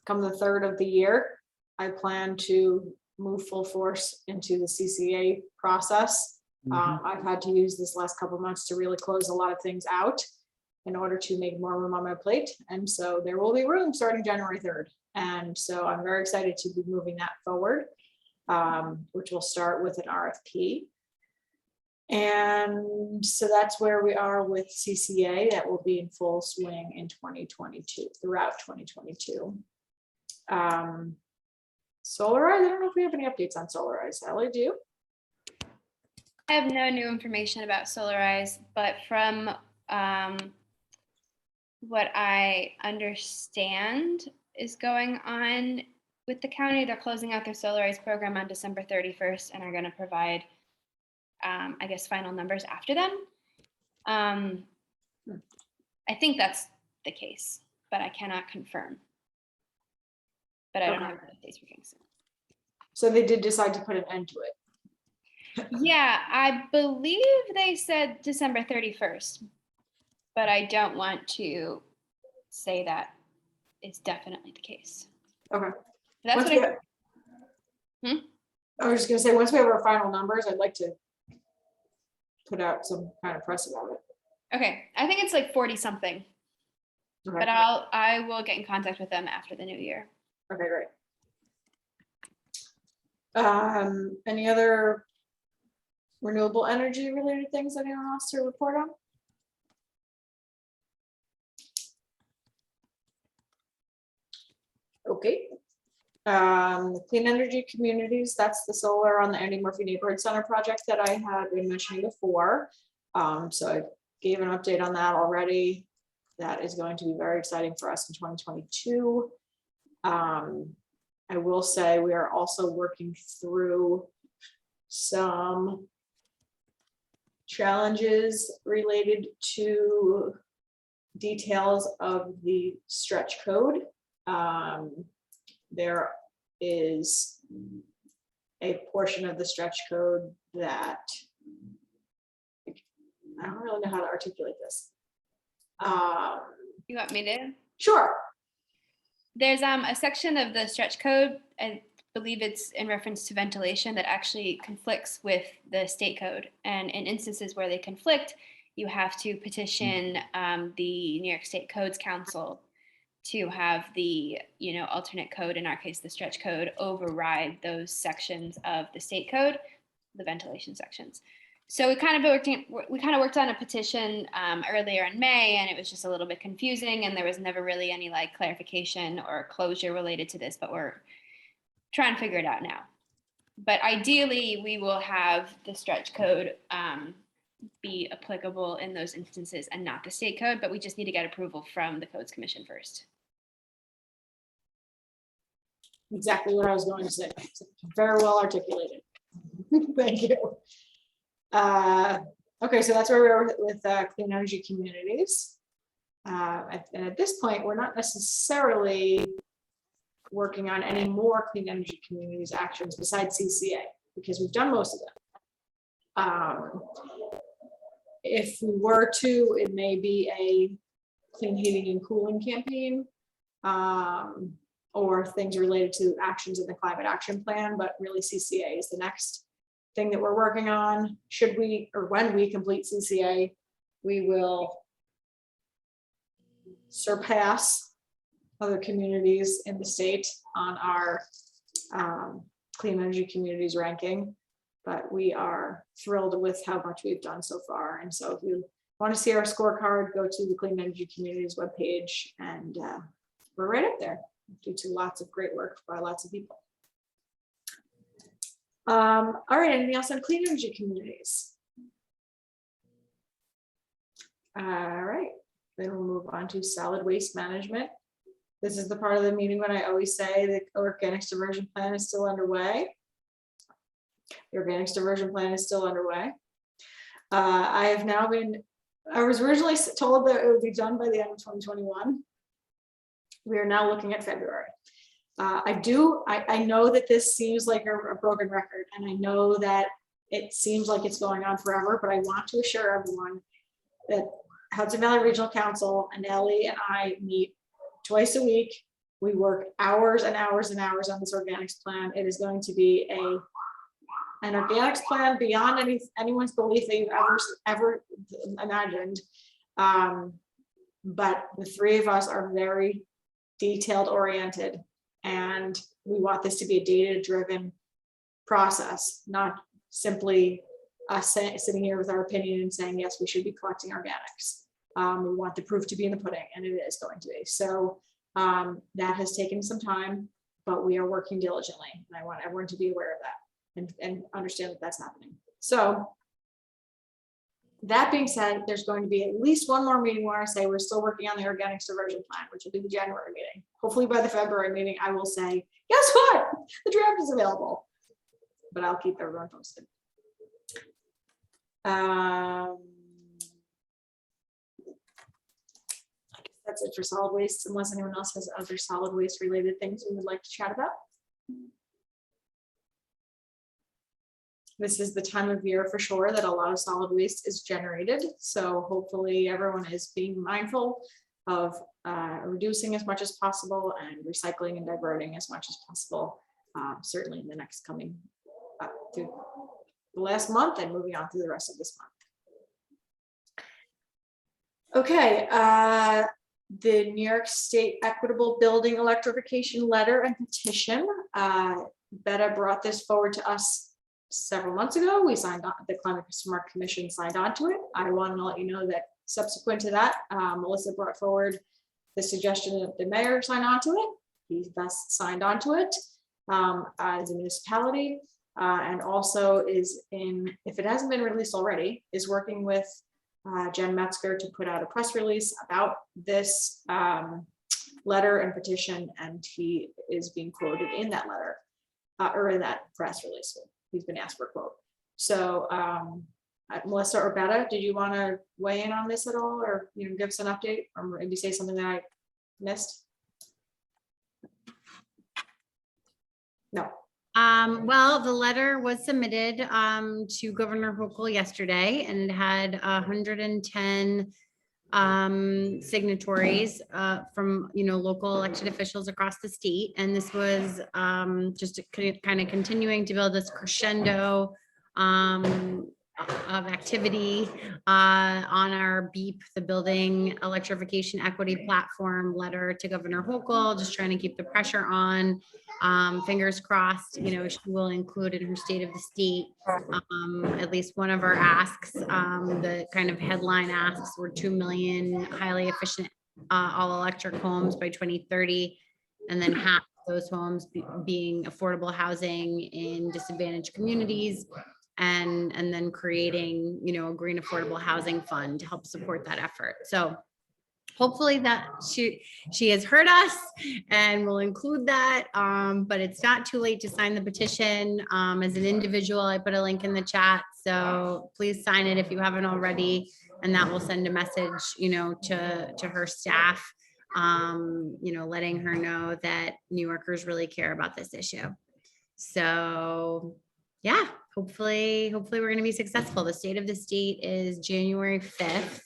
come the third of the year, I plan to move full force into the CCA process. I've had to use this last couple of months to really close a lot of things out in order to make more room on my plate. And so there will be room starting January 3rd. And so I'm very excited to be moving that forward, which will start with an RFP. And so that's where we are with CCA. That will be in full swing in 2022, throughout 2022. Solarize, I don't know if we have any updates on Solarize. Ellie, do you? I have no new information about Solarize, but from what I understand is going on with the county, they're closing out their Solarize program on December 31st and are going to provide, I guess, final numbers after them. I think that's the case, but I cannot confirm. But I don't have any updates for Kingston. So they did decide to put an end to it. Yeah, I believe they said December 31st, but I don't want to say that it's definitely the case. Okay. That's Once what we I have- Hmm? I was just gonna say, once we have our final numbers, I'd like to put out some kind of press about it. Okay, I think it's like 40 something, Okay. but I will get in contact with them after the new year. Okay, great. Any other renewable energy related things that anyone wants to report on? Okay. Clean energy communities, that's the solar on the Andy Murphy Neighborhood Center project that I had been mentioning before. So I gave an update on that already. That is going to be very exciting for us in 2022. I will say we are also working through some challenges related to details of the stretch code. There is a portion of the stretch code that I don't really know how to articulate this. You want me to? Sure. There's a section of the stretch code, I believe it's in reference to ventilation, that actually conflicts with the state code. And in instances where they conflict, you have to petition the New York State Codes Council to have the alternate code, in our case the stretch code, override those sections of the state code, the ventilation sections. So we kind of worked on a petition earlier in May, and it was just a little bit confusing, and there was never really any like clarification or closure related to this, but we're trying to figure it out now. But ideally, we will have the stretch code be applicable in those instances and not the state code, but we just need to get approval from the Codes Commission first. Exactly what I was going to say. Very well articulated. Thank you. Okay, so that's where we are with clean energy communities. And at this point, we're not necessarily working on any more clean energy communities actions besides CCA, because we've done most of them. If we were to, it may be a clean heating and cooling campaign, or things related to actions in the climate action plan, but really CCA is the next thing that we're working on. Should we, or when we complete CCA, we will surpass other communities in the state on our clean energy communities ranking, but we are thrilled with how much we've done so far. And so if you want to see our scorecard, go to the Clean Energy Communities webpage, and we're right up there due to lots of great work by lots of people. All right, anything else on clean energy communities? All right, then we'll move on to solid waste management. This is the part of the meeting when I always say the organics diversion plan is still underway. The organics diversion plan is still underway. I was originally told that it would be done by the end of 2021. We are now looking at February. I know that this seems like a broken record, and I know that it seems like it's going on forever, but I want to assure everyone that Hudson Valley Regional Council and Ellie and I meet twice a week. We work hours and hours and hours on this organics plan. It is going to be an organics plan beyond anyone's belief that you've ever imagined. But the three of us are very detailed oriented, and we want this to be a data-driven process, not simply us sitting here with our opinion and saying, yes, we should be collecting organics. We want the proof to be in the pudding, and it is going to be. So that has taken some time, but we are working diligently, and I want everyone to be aware of that and understand that that's happening. So that being said, there's going to be at least one more meeting where I say we're still working on the organics diversion plan, which will be the January meeting. Hopefully by the February meeting, I will say, guess what? The draft is available, but I'll keep everyone posted. I guess that's it for solid waste, unless anyone else has other solid waste related things we would like to chat about. This is the time of year for sure that a lot of solid waste is generated. So hopefully everyone is being mindful of reducing as much as possible and recycling and diverting as much as possible. Certainly in the next coming through the last month and moving on through the rest of this month. Okay, the New York State Equitable Building Electrification Letter and Petition. Betta brought this forward to us several months ago. We signed on, the Climate Smart Commission signed on to it. I want to let you know that subsequent to that, Melissa brought forward the suggestion that the mayor sign on to it. He thus signed on to it as a municipality, and also is in, if it hasn't been released already, is working with Jen Metzger to put out a press release about this letter and petition, and he is being quoted in that letter or in that press release. He's been asked for a quote. So Melissa or Betta, did you want to weigh in on this at all, or give us an update, or maybe say something that I missed? No. Well, the letter was submitted to Governor Hochul yesterday, and it had 110 signatories from local elected officials across the state. And this was just kind of continuing to build this crescendo of activity on our BEEP, the Building Electrification Equity Platform letter to Governor Hochul, just trying to keep the pressure on. Fingers crossed, she will include in her state of the state at least one of our asks. The kind of headline asks were 2 million highly efficient all electric homes by 2030, and then half of those homes being affordable housing in disadvantaged communities, and then creating a green affordable housing fund to help support that effort. So hopefully that she has heard us and will include that, but it's not too late to sign the petition. As an individual, I put a link in the chat, so please sign it if you haven't already, and that will send a message to her staff, letting her know that New Yorkers really care about this issue. So yeah, hopefully we're going to be successful. The state of the state is January 5th.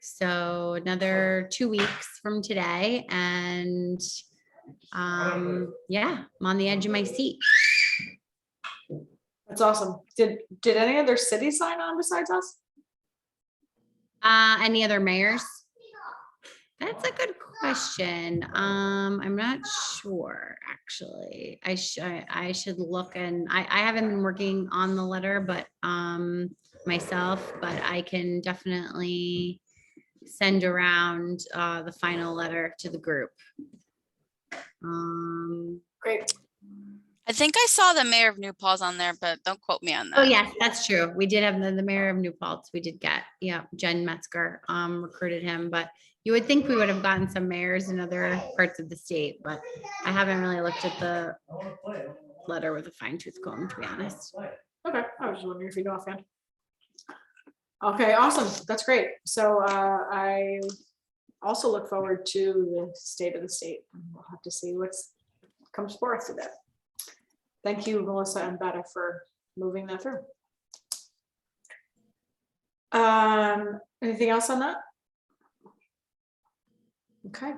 So another 2 weeks from today, and yeah, I'm on the edge of my seat. That's awesome. Did any other cities sign on besides us? Any other mayors? That's a good question. I'm not sure, actually. I should look, and I haven't been working on the letter, but myself, but I can definitely send around the final letter to the group. Great. I think I saw the mayor of New Paltz on there, but don't quote me on that. Oh yes, that's true. We did have the mayor of New Paltz. We did get, Jen Metzger recruited him, but you would think we would have gotten some mayors in other parts of the state, but I haven't really looked at the letter with a fine tooth comb, to be honest. Okay, I was just wondering if you know offhand. Okay, awesome. That's great. So I also look forward to the state of the state. We'll have to see what comes forth of that. Thank you, Melissa and Betta, for moving that through. Anything else on that? Okay,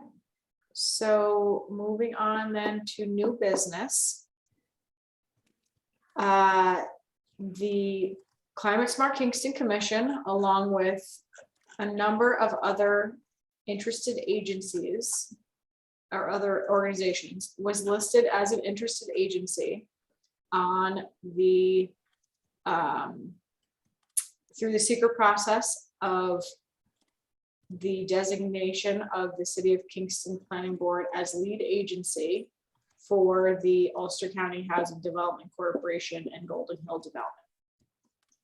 so moving on then to new business. The Climate Smart Kingston Commission, along with a number of other interested agencies or other organizations, was listed as an interested agency on the through the secret process of the designation of the City of Kingston Planning Board as lead agency for the Ulster County Housing Development Corporation and Golden Hill Development.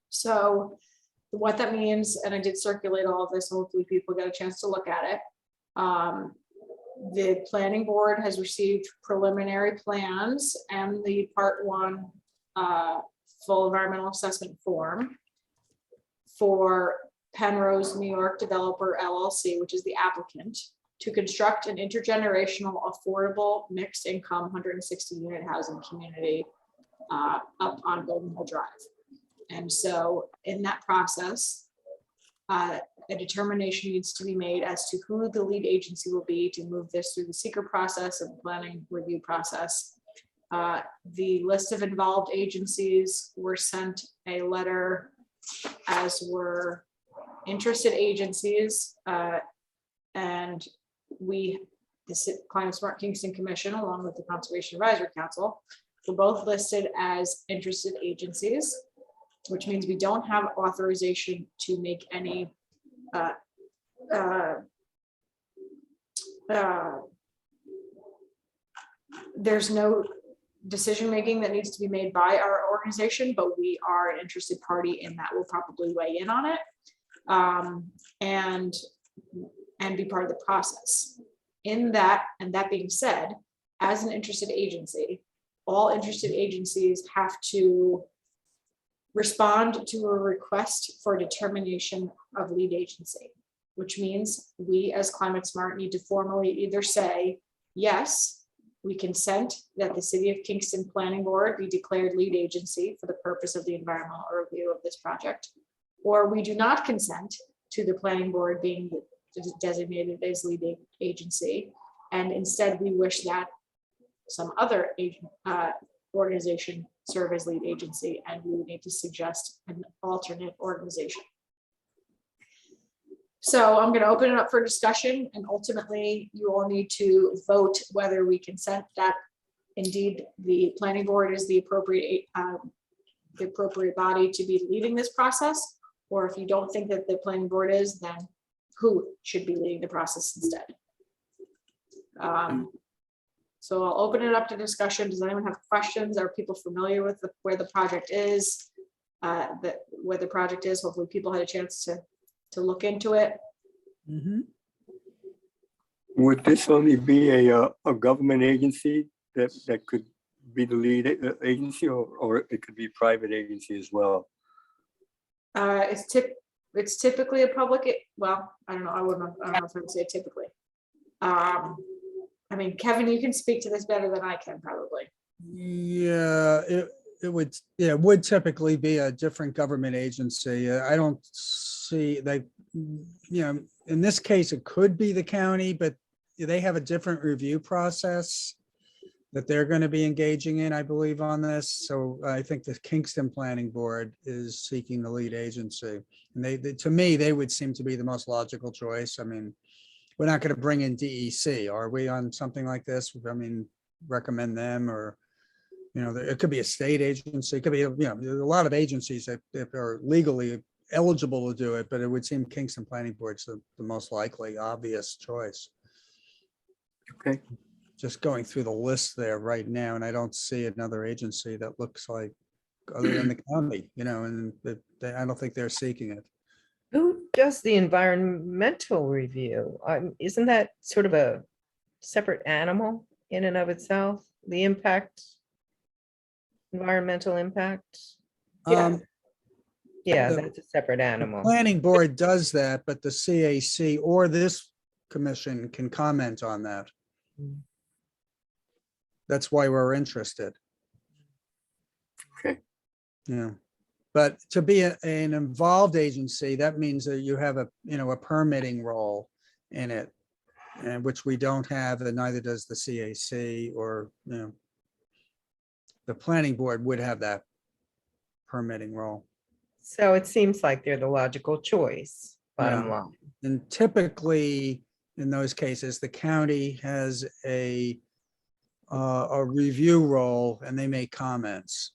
So what that means, and I did circulate all of this, hopefully people get a chance to look at it. The planning board has received preliminary plans and the Part 1 full environmental assessment form for Penrose New York Developer LLC, which is the applicant, to construct an intergenerational, affordable, mixed income 160 unit housing community up on Golden Hill Drive. And so in that process, a determination needs to be made as to who the lead agency will be to move this through the seeker process and planning review process. The list of involved agencies were sent a letter, as were interested agencies, and the Climate Smart Kingston Commission, along with the Conservation Advisory Council, were both listed as interested agencies, which means we don't have authorization to make any there's no decision-making that needs to be made by our organization, but we are an interested party and that will probably weigh in on it, and be part of the process. In that, and that being said, as an interested agency, all interested agencies have to respond to a request for determination of lead agency, which means we as Climate Smart need to formally either say, yes, we consent that the City of Kingston Planning Board be declared lead agency for the purpose of the environmental review of this project, or we do not consent to the planning board being designated as lead agency, and instead we wish that some other organization serve as lead agency, and we would need to suggest an alternate organization. So I'm going to open it up for discussion, and ultimately you all need to vote whether we consent that indeed the planning board is the appropriate body to be leading this process, or if you don't think that the planning board is, then who should be leading the process instead. So I'll open it up to discussion. Does anyone have questions? Are people familiar with where the project is? Where the project is? Hopefully people had a chance to look into it. Mhm. Would this only be a government agency that could be the lead agency, or it could be a private agency as well? It's typically a public, well, I don't know, I don't know if I would say typically. I mean, Kevin, you can speak to this better than I can probably. Yeah, it would typically be a different government agency. I don't see, like, in this case, it could be the county, but they have a different review process that they're going to be engaging in, I believe, on this. So I think the Kingston Planning Board is seeking the lead agency. And to me, they would seem to be the most logical choice. I mean, we're not going to bring in DEC, are we, on something like this? I mean, recommend them, or, it could be a state agency. It could be, there's a lot of agencies that are legally eligible to do it, but it would seem Kingston Planning Board's the most likely, obvious choice. Okay. Just going through the list there right now, and I don't see another agency that looks like, other than the county, and I don't think they're seeking it. Who does the environmental review? Isn't that sort of a separate animal in and of itself? The environmental impact? Yeah, that's a separate animal. Planning board does that, but the CAC or this commission can comment on that. That's why we're interested. Okay. Yeah. But to be an involved agency, that means that you have a permitting role in it, and which we don't have, and neither does the CAC, or, the planning board would have that permitting role. So it seems like they're the logical choice, bottom Yeah. line. And typically, in those cases, the county has a review role, and they make comments.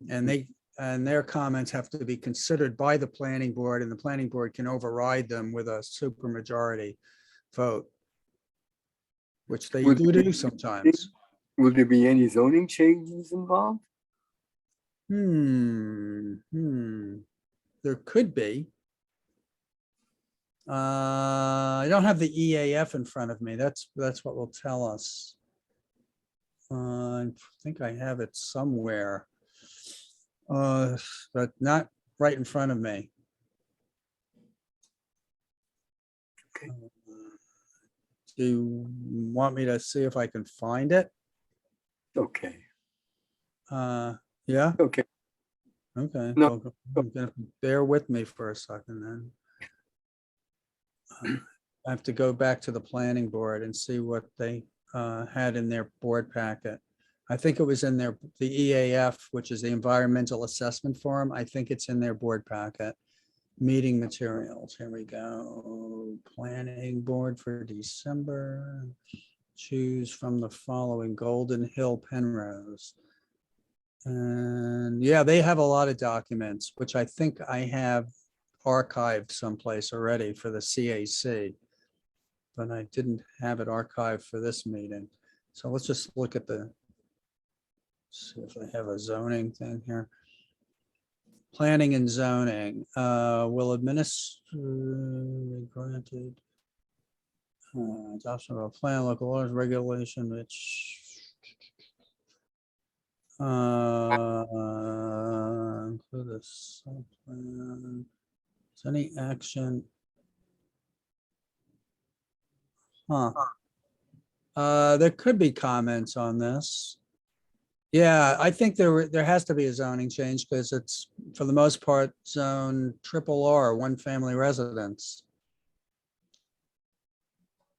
And their comments have to be considered by the planning board, and the planning board can override them with a supermajority vote, which they do sometimes. Will there be any zoning changes involved? There could be. I don't have the EAF in front of me. That's what will tell us. I think I have it somewhere, but not right in front of me. Okay. Do you want me to see if I can find it? Okay. Yeah. Okay. Okay, No. well, you're gonna bear with me for a second then. I have to go back to the planning board and see what they had in their board packet. I think it was in the EAF, which is the Environmental Assessment Forum. I think it's in their board packet. Meeting materials, here we go. Planning board for December. Choose from the following: Golden Hill, Penrose. And yeah, they have a lot of documents, which I think I have archived someplace already for the CAC. But I didn't have it archived for this meeting. So let's just look at see if they have a zoning thing here. Planning and zoning, will administer granted. Adoption of a plan, local laws, regulation, which. Include a site plan. Is any action? There could be comments on this. Yeah, I think there has to be a zoning change because it's, for the most part, zone RRR, one family residence.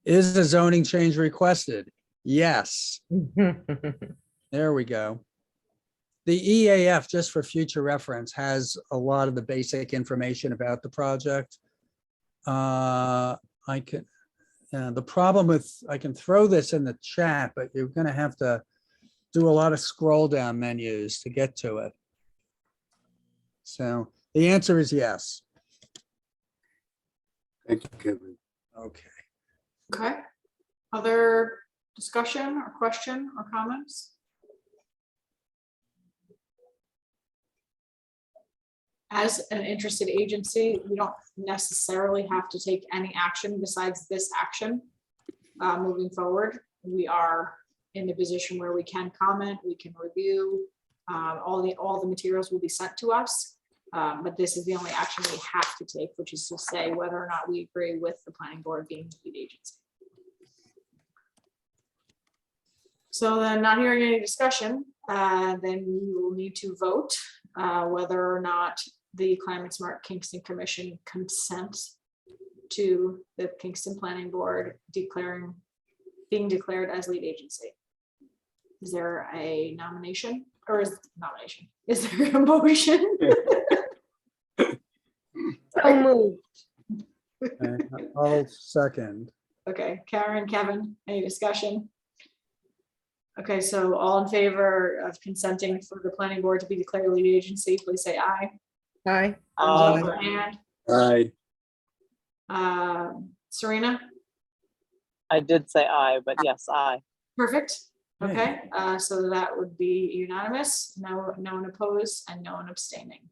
Is the zoning change requested? Yes, there we go. The EAF, just for future reference, has a lot of the basic information about the project. The problem with, I can throw this in the chat, but you're gonna have to do a lot of scroll down menus to get to it. So the answer is yes. Thank you, Kevin. Okay. Okay. Other discussion or question or comments? As an interested agency, we don't necessarily have to take any action besides this action. Moving forward, we are in a position where we can comment, we can review, all the materials will be sent to us. But this is the only action we have to take, which is to say whether or not we agree with the planning board being the lead agency. So then, not hearing any discussion, then we will need to vote whether or not the Climate Smart Kingston Commission consents to the Kingston Planning Board being declared as lead agency. Is there a nomination, or is there a motion? So moved. Okay, I'll second. Okay, Karen, Kevin, any discussion? Okay, so all in favor of consenting for the planning board to be declared lead agency, please say aye. Aye. Raise your hand. Aye. Serena, I did say aye, but yes, aye. perfect. Hey. Okay, so that would be unanimous, no one opposed and no one abstaining.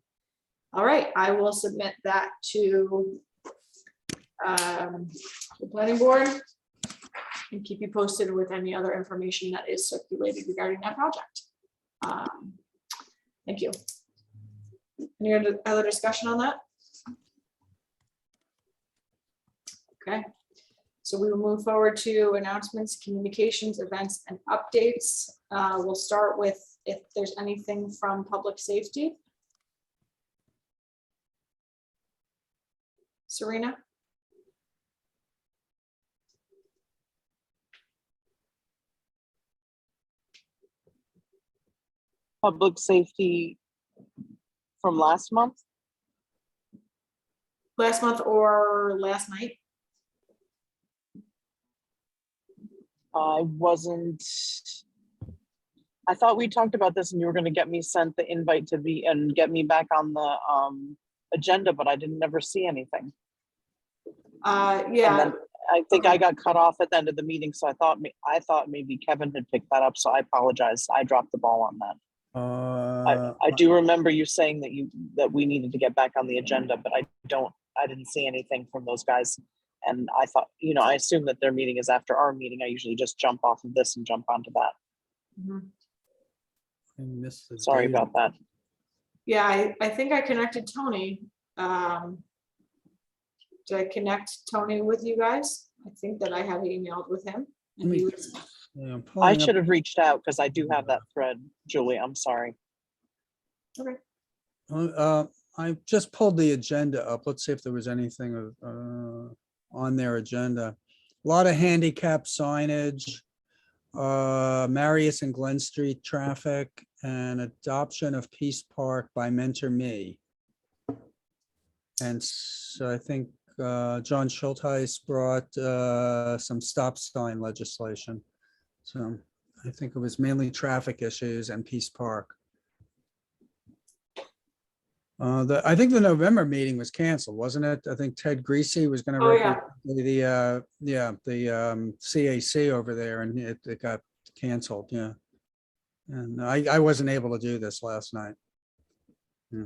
All right, I will submit that to the planning board and keep you posted with any other information that is circulated regarding that project. Thank you. Any other discussion on that? Okay, so we will move forward to announcements, communications, events, and updates. We'll start with if there's anything from public safety. Serena? Public safety from last month. Last month or last night? I wasn't, I thought we talked about this and you were going to get me sent the invite to be and get me back on the agenda, but I didn't never see anything. And Yeah, then I think I got cut off at the end of the meeting, so I thought maybe Kevin had picked that up, so I apologize. I dropped the ball on that. I do remember you saying that we needed to get back on the agenda, but I didn't see anything from those guys. And I thought, I assume that their meeting is after our meeting. I usually just jump off of this and jump onto that. Sorry about that. yeah, I think I connected Tony. Did I connect Tony with you guys? I think that I have emailed with him. And he was, I should have reached out because I do have that thread, Julie. I'm sorry. okay. I just pulled the agenda up. Let's see if there was anything on their agenda. A lot of handicap signage, Marius and Glen Street traffic, and adoption of Peace Park by Mentor Me. And so I think John Schultheis brought some stop sign legislation. So I think it was mainly traffic issues and Peace Park. I think the November meeting was canceled, wasn't it? I think Ted Greasy was going to Oh, yeah. the CAC over there, and it got canceled. Yeah, and I wasn't able to do this last night. Yeah.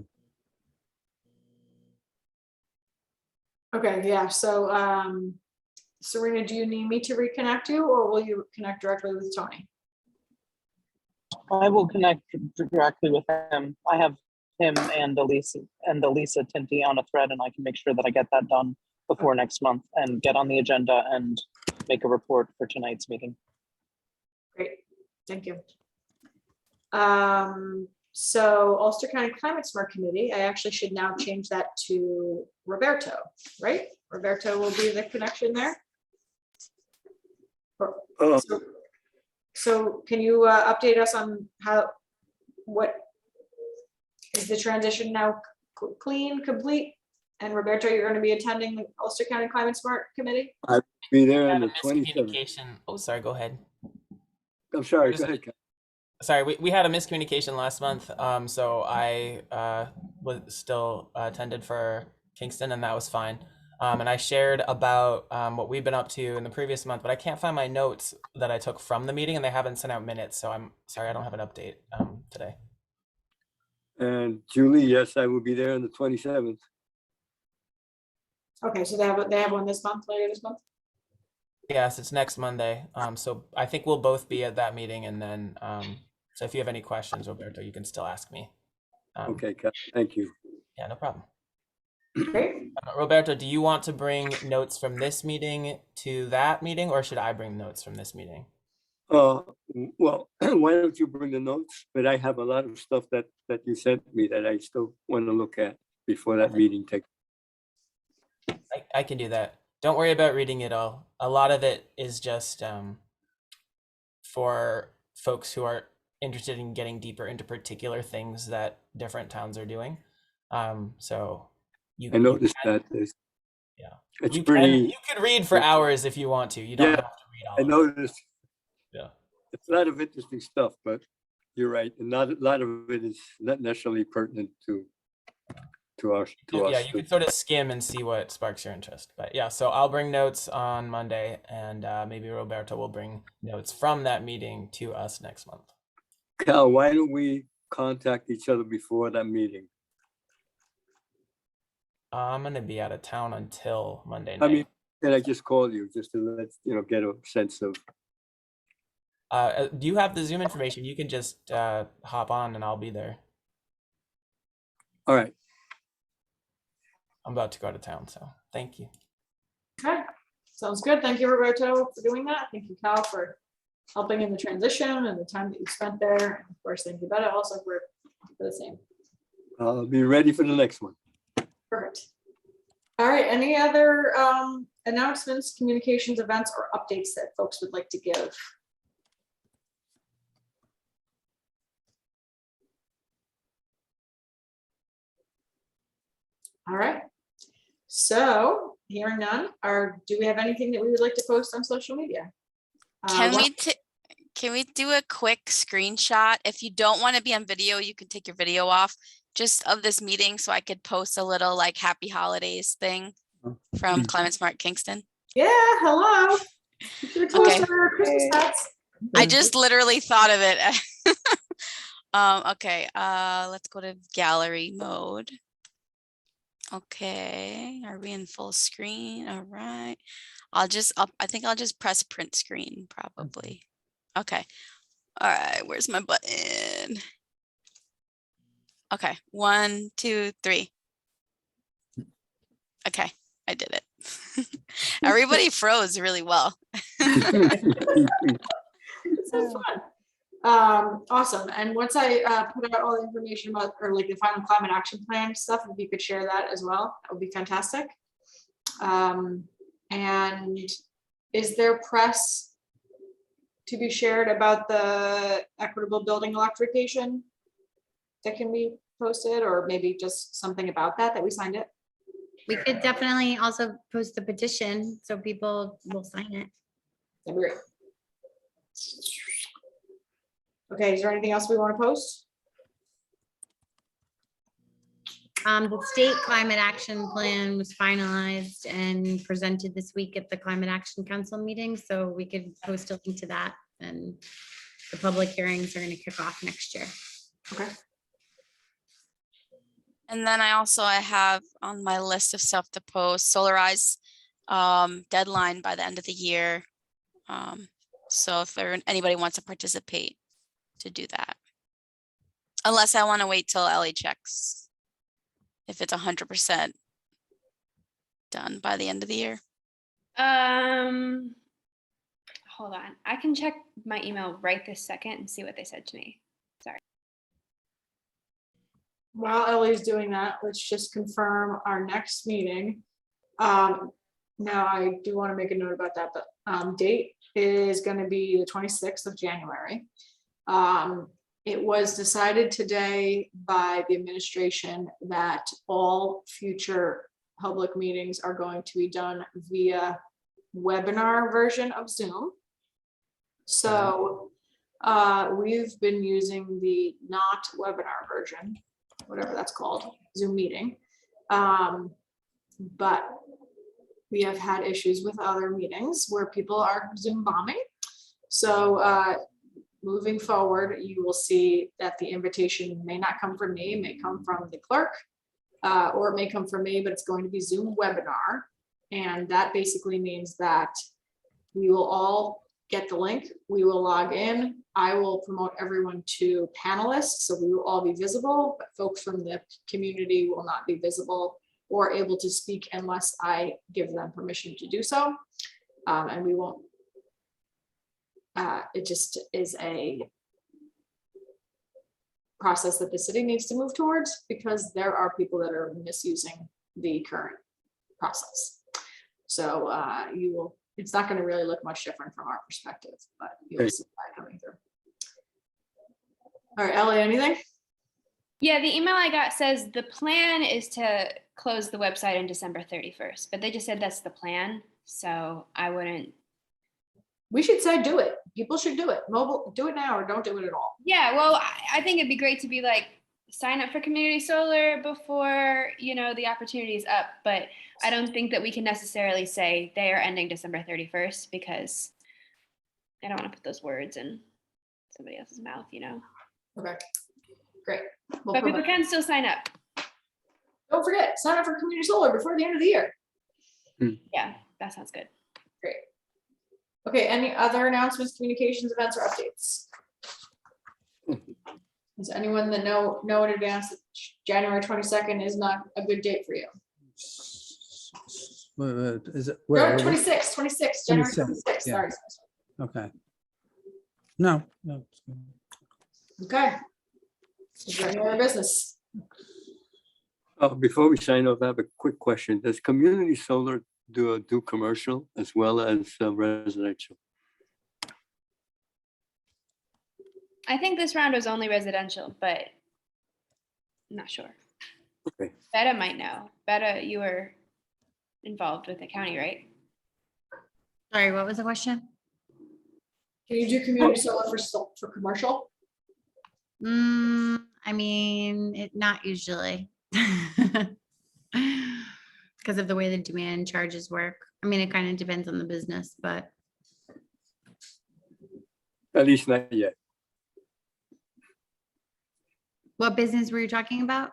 Okay, yeah, so Serena, do you need me to reconnect you, or will you connect directly with Tony? I will connect directly with him. I have him and Elisa Tinty on a thread, and I can make sure that I get that done before next month and get on the agenda and make a report for tonight's meeting. Great, thank you. So Ulster County Climate Smart Committee, I actually should now change that to Roberto, right? Roberto will be the connection there. So can you update us on what is the transition now clean, complete? And Roberto, you're going to be attending the Ulster County Climate Smart Committee? I'll be there We on had the a 27th. miscommunication. Oh, sorry, go ahead. I'm sorry, go ahead. Ken. Sorry, we had a miscommunication last month. So I was still attended for Kingston, and that was fine. And I shared about what we've been up to in the previous month, but I can't find my notes that I took from the meeting, and they haven't sent out minutes. So I'm sorry, I don't have an update today. And Julie, yes, I will be there on the 27th. Okay, so they have one this month, later this month? Yes, it's next Monday. So I think we'll both be at that meeting, and then so if you have any questions, Roberto, you can still ask me. Okay, Ken, thank you. Yeah, no problem. Great. Roberto, do you want to bring notes from this meeting to that meeting, or should I bring notes from this meeting? Well, why don't you bring the notes? But I have a lot of stuff that you sent me that I still want to look at before that meeting takes. I can do that. Don't worry about reading it all. A lot of it is just for folks who are interested in getting deeper into particular things that different towns are doing. So I noticed that. Yeah, It's you pretty. can read for hours if you want to. You don't have to read all I of it. noticed. Yeah, It's a lot of interesting stuff, but you're right. And not a lot of it is not necessarily pertinent to us. Yeah, you can sort of skim and see what sparks your interest. But yeah, so I'll bring notes on Monday, and maybe Roberto will bring notes from that meeting to us next month. Cal, why don't we contact each other before that meeting? I'm gonna be out of town until Monday night. I mean, can I just call you just to let get a sense of? Do you have the Zoom information? You can just hop on, and I'll be there. All right. I'm about to go out of town, so thank you. Okay, sounds good. Thank you, Roberto, for doing that. Thank you, Cal, for helping in the transition and the time that you spent there. And of course, thank you, Betta, also for the same. I'll be ready for the next one. Perfect. All right, any other announcements, communications, events, or updates that folks would like to give? All right. So hearing none, do we have anything that we would like to post on social media? Can we do a quick screenshot? If you don't want to be on video, you can take your video off just of this meeting, so I could post a little like happy holidays thing from Climate Smart Kingston. Yeah, hello. You should have told us Okay. about our Christmas hats. I just literally thought of it. Okay, let's go to gallery mode. Okay, are we in full screen? All right. I think I'll just press print screen probably. Okay. All right, where's my button? Okay, 1, 2, 3. Okay, I did it. Everybody froze really well. It's so fun. Awesome. And once I put out all the information about, or like the final climate action plan stuff, if you could share that as well, that would be fantastic. And is there press to be shared about the Equitable building electrification that can be posted, or maybe just something about that we signed it? We could definitely also post the petition so people will sign it. That'd be great. Okay, is there anything else we want to post? The state climate action plan was finalized and presented this week at the Climate Action Council meeting, so we could post a link to that, and the public hearings are going to kick off next year. Okay. And then I have on my list of stuff to post, Solarize deadline by the end of the year. So if anybody wants to participate, to do that. Unless I want to wait till Ellie checks if it's 100% done by the end of the year. Hold on. I can check my email right this second and see what they said to me. Sorry. While Ellie's doing that, let's just confirm our next meeting. Now I do want to make a note about that, but date is going to be the 26th of January. It was decided today by the administration that all future public meetings are going to be done via webinar version of Zoom. So we've been using the not webinar version, whatever that's called, Zoom meeting. But we have had issues with other meetings where people are Zoom bombing. So moving forward, you will see that the invitation may not come from me, it may come from the clerk, or it may come from me, but it's going to be Zoom webinar. And that basically means that we will all get the link, we will log in, I will promote everyone to panelists, so we will all be visible, but folks from the community will not be visible or able to speak unless I give them permission to do so. And we won't, it just is a process that the city needs to move towards, because there are people that are misusing the current process. So you will, it's not going to really look much different from our perspective, but you'll see that coming through. All right, Ellie, anything? Yeah, the email I got says the plan is to close the website on December 31st, but they just said that's the plan. So I wouldn't. We should say do it. People should do it. Mobile, do it now or don't do it at all. Yeah, well, I think it'd be great to be like, sign up for community solar before, you know, the opportunity is up. But I don't think that we can necessarily say they are ending December 31st, because I don't want to put those words in somebody else's mouth, you know. Okay, great. But people can still sign up. Don't forget, sign up for community solar before the end of the year. Yeah, that sounds good. Great. Okay, any other announcements, communications, events, or updates? Does anyone that know in advance that January 22nd is not a good date for you? Is it? No, 26, January 26th, yeah. sorry. Okay. No. It's good. Okay. Is there any other business? Before we sign off, I have a quick question. Does community solar do commercial as well as residential? I think this round was only residential, but I'm not sure. Okay. Betta might know. Betta, you were involved with the county, right? Sorry, what was the question? Can you do community solar for commercial? I mean, not usually. Because of the way the demand charges work. I mean, it kind of depends on the business, but. At least not yet. What business were you talking about?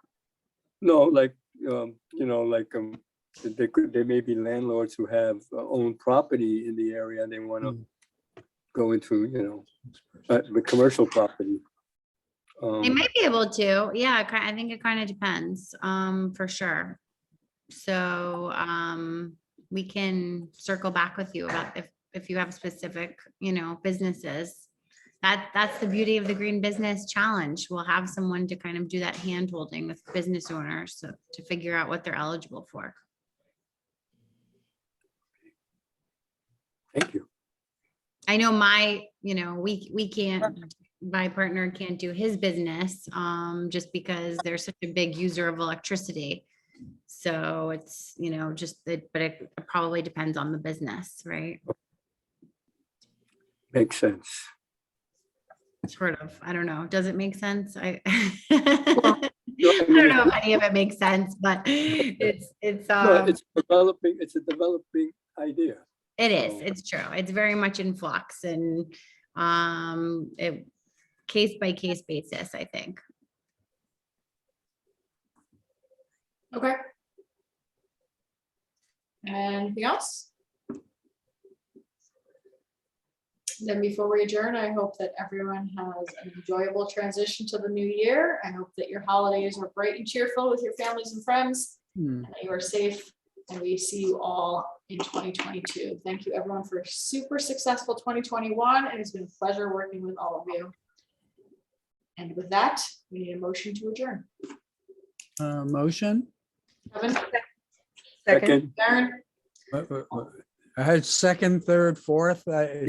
No, like, there may be landlords who have own property in the area and they want to go into, the commercial property. They might be able to, yeah, I think it kind of depends, for sure. So we can circle back with you about if you have specific, businesses that's the beauty of the Green Business Challenge. We'll have someone to kind of do that hand holding with business owners to figure out what they're eligible for. Thank you. I know we can't, my partner can't do his business, just because they're such a big user of electricity. So it's, just that, but it probably depends on the business, right? Makes sense. Sort of, I don't know. Does it make sense? I I don't know if any of it makes sense, but it's No, it's a developing idea. it is, it's true. It's very much in flux and case by case basis, I think. Okay. Anything else? Then before we adjourn, I hope that everyone has an enjoyable transition to the new year. I hope that your holidays are bright and cheerful with your families and friends, and that you are safe, and we see you all in 2022. Thank you everyone for a super successful 2021. It has been a pleasure working with all of you. And with that, we need a motion to adjourn. Motion? Kevin, Second. Darren, I had second, third, fourth,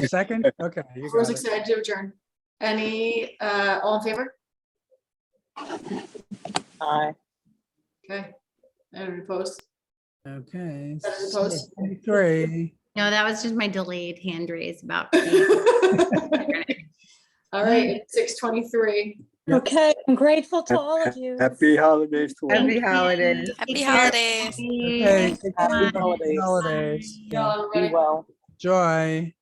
second? Okay. you everyone's got it. excited to adjourn. Any, all in favor? Aye. Okay. Anyone opposed? Okay. That is opposed. 3. No, that was just my delayed hand raise about. All right, it's 6:23. Okay, I'm grateful to all of you. Happy holidays to all. Happy holidays. Happy holidays. Okay. Happy Happy holidays. Y'all, Be everybody. well. Joy.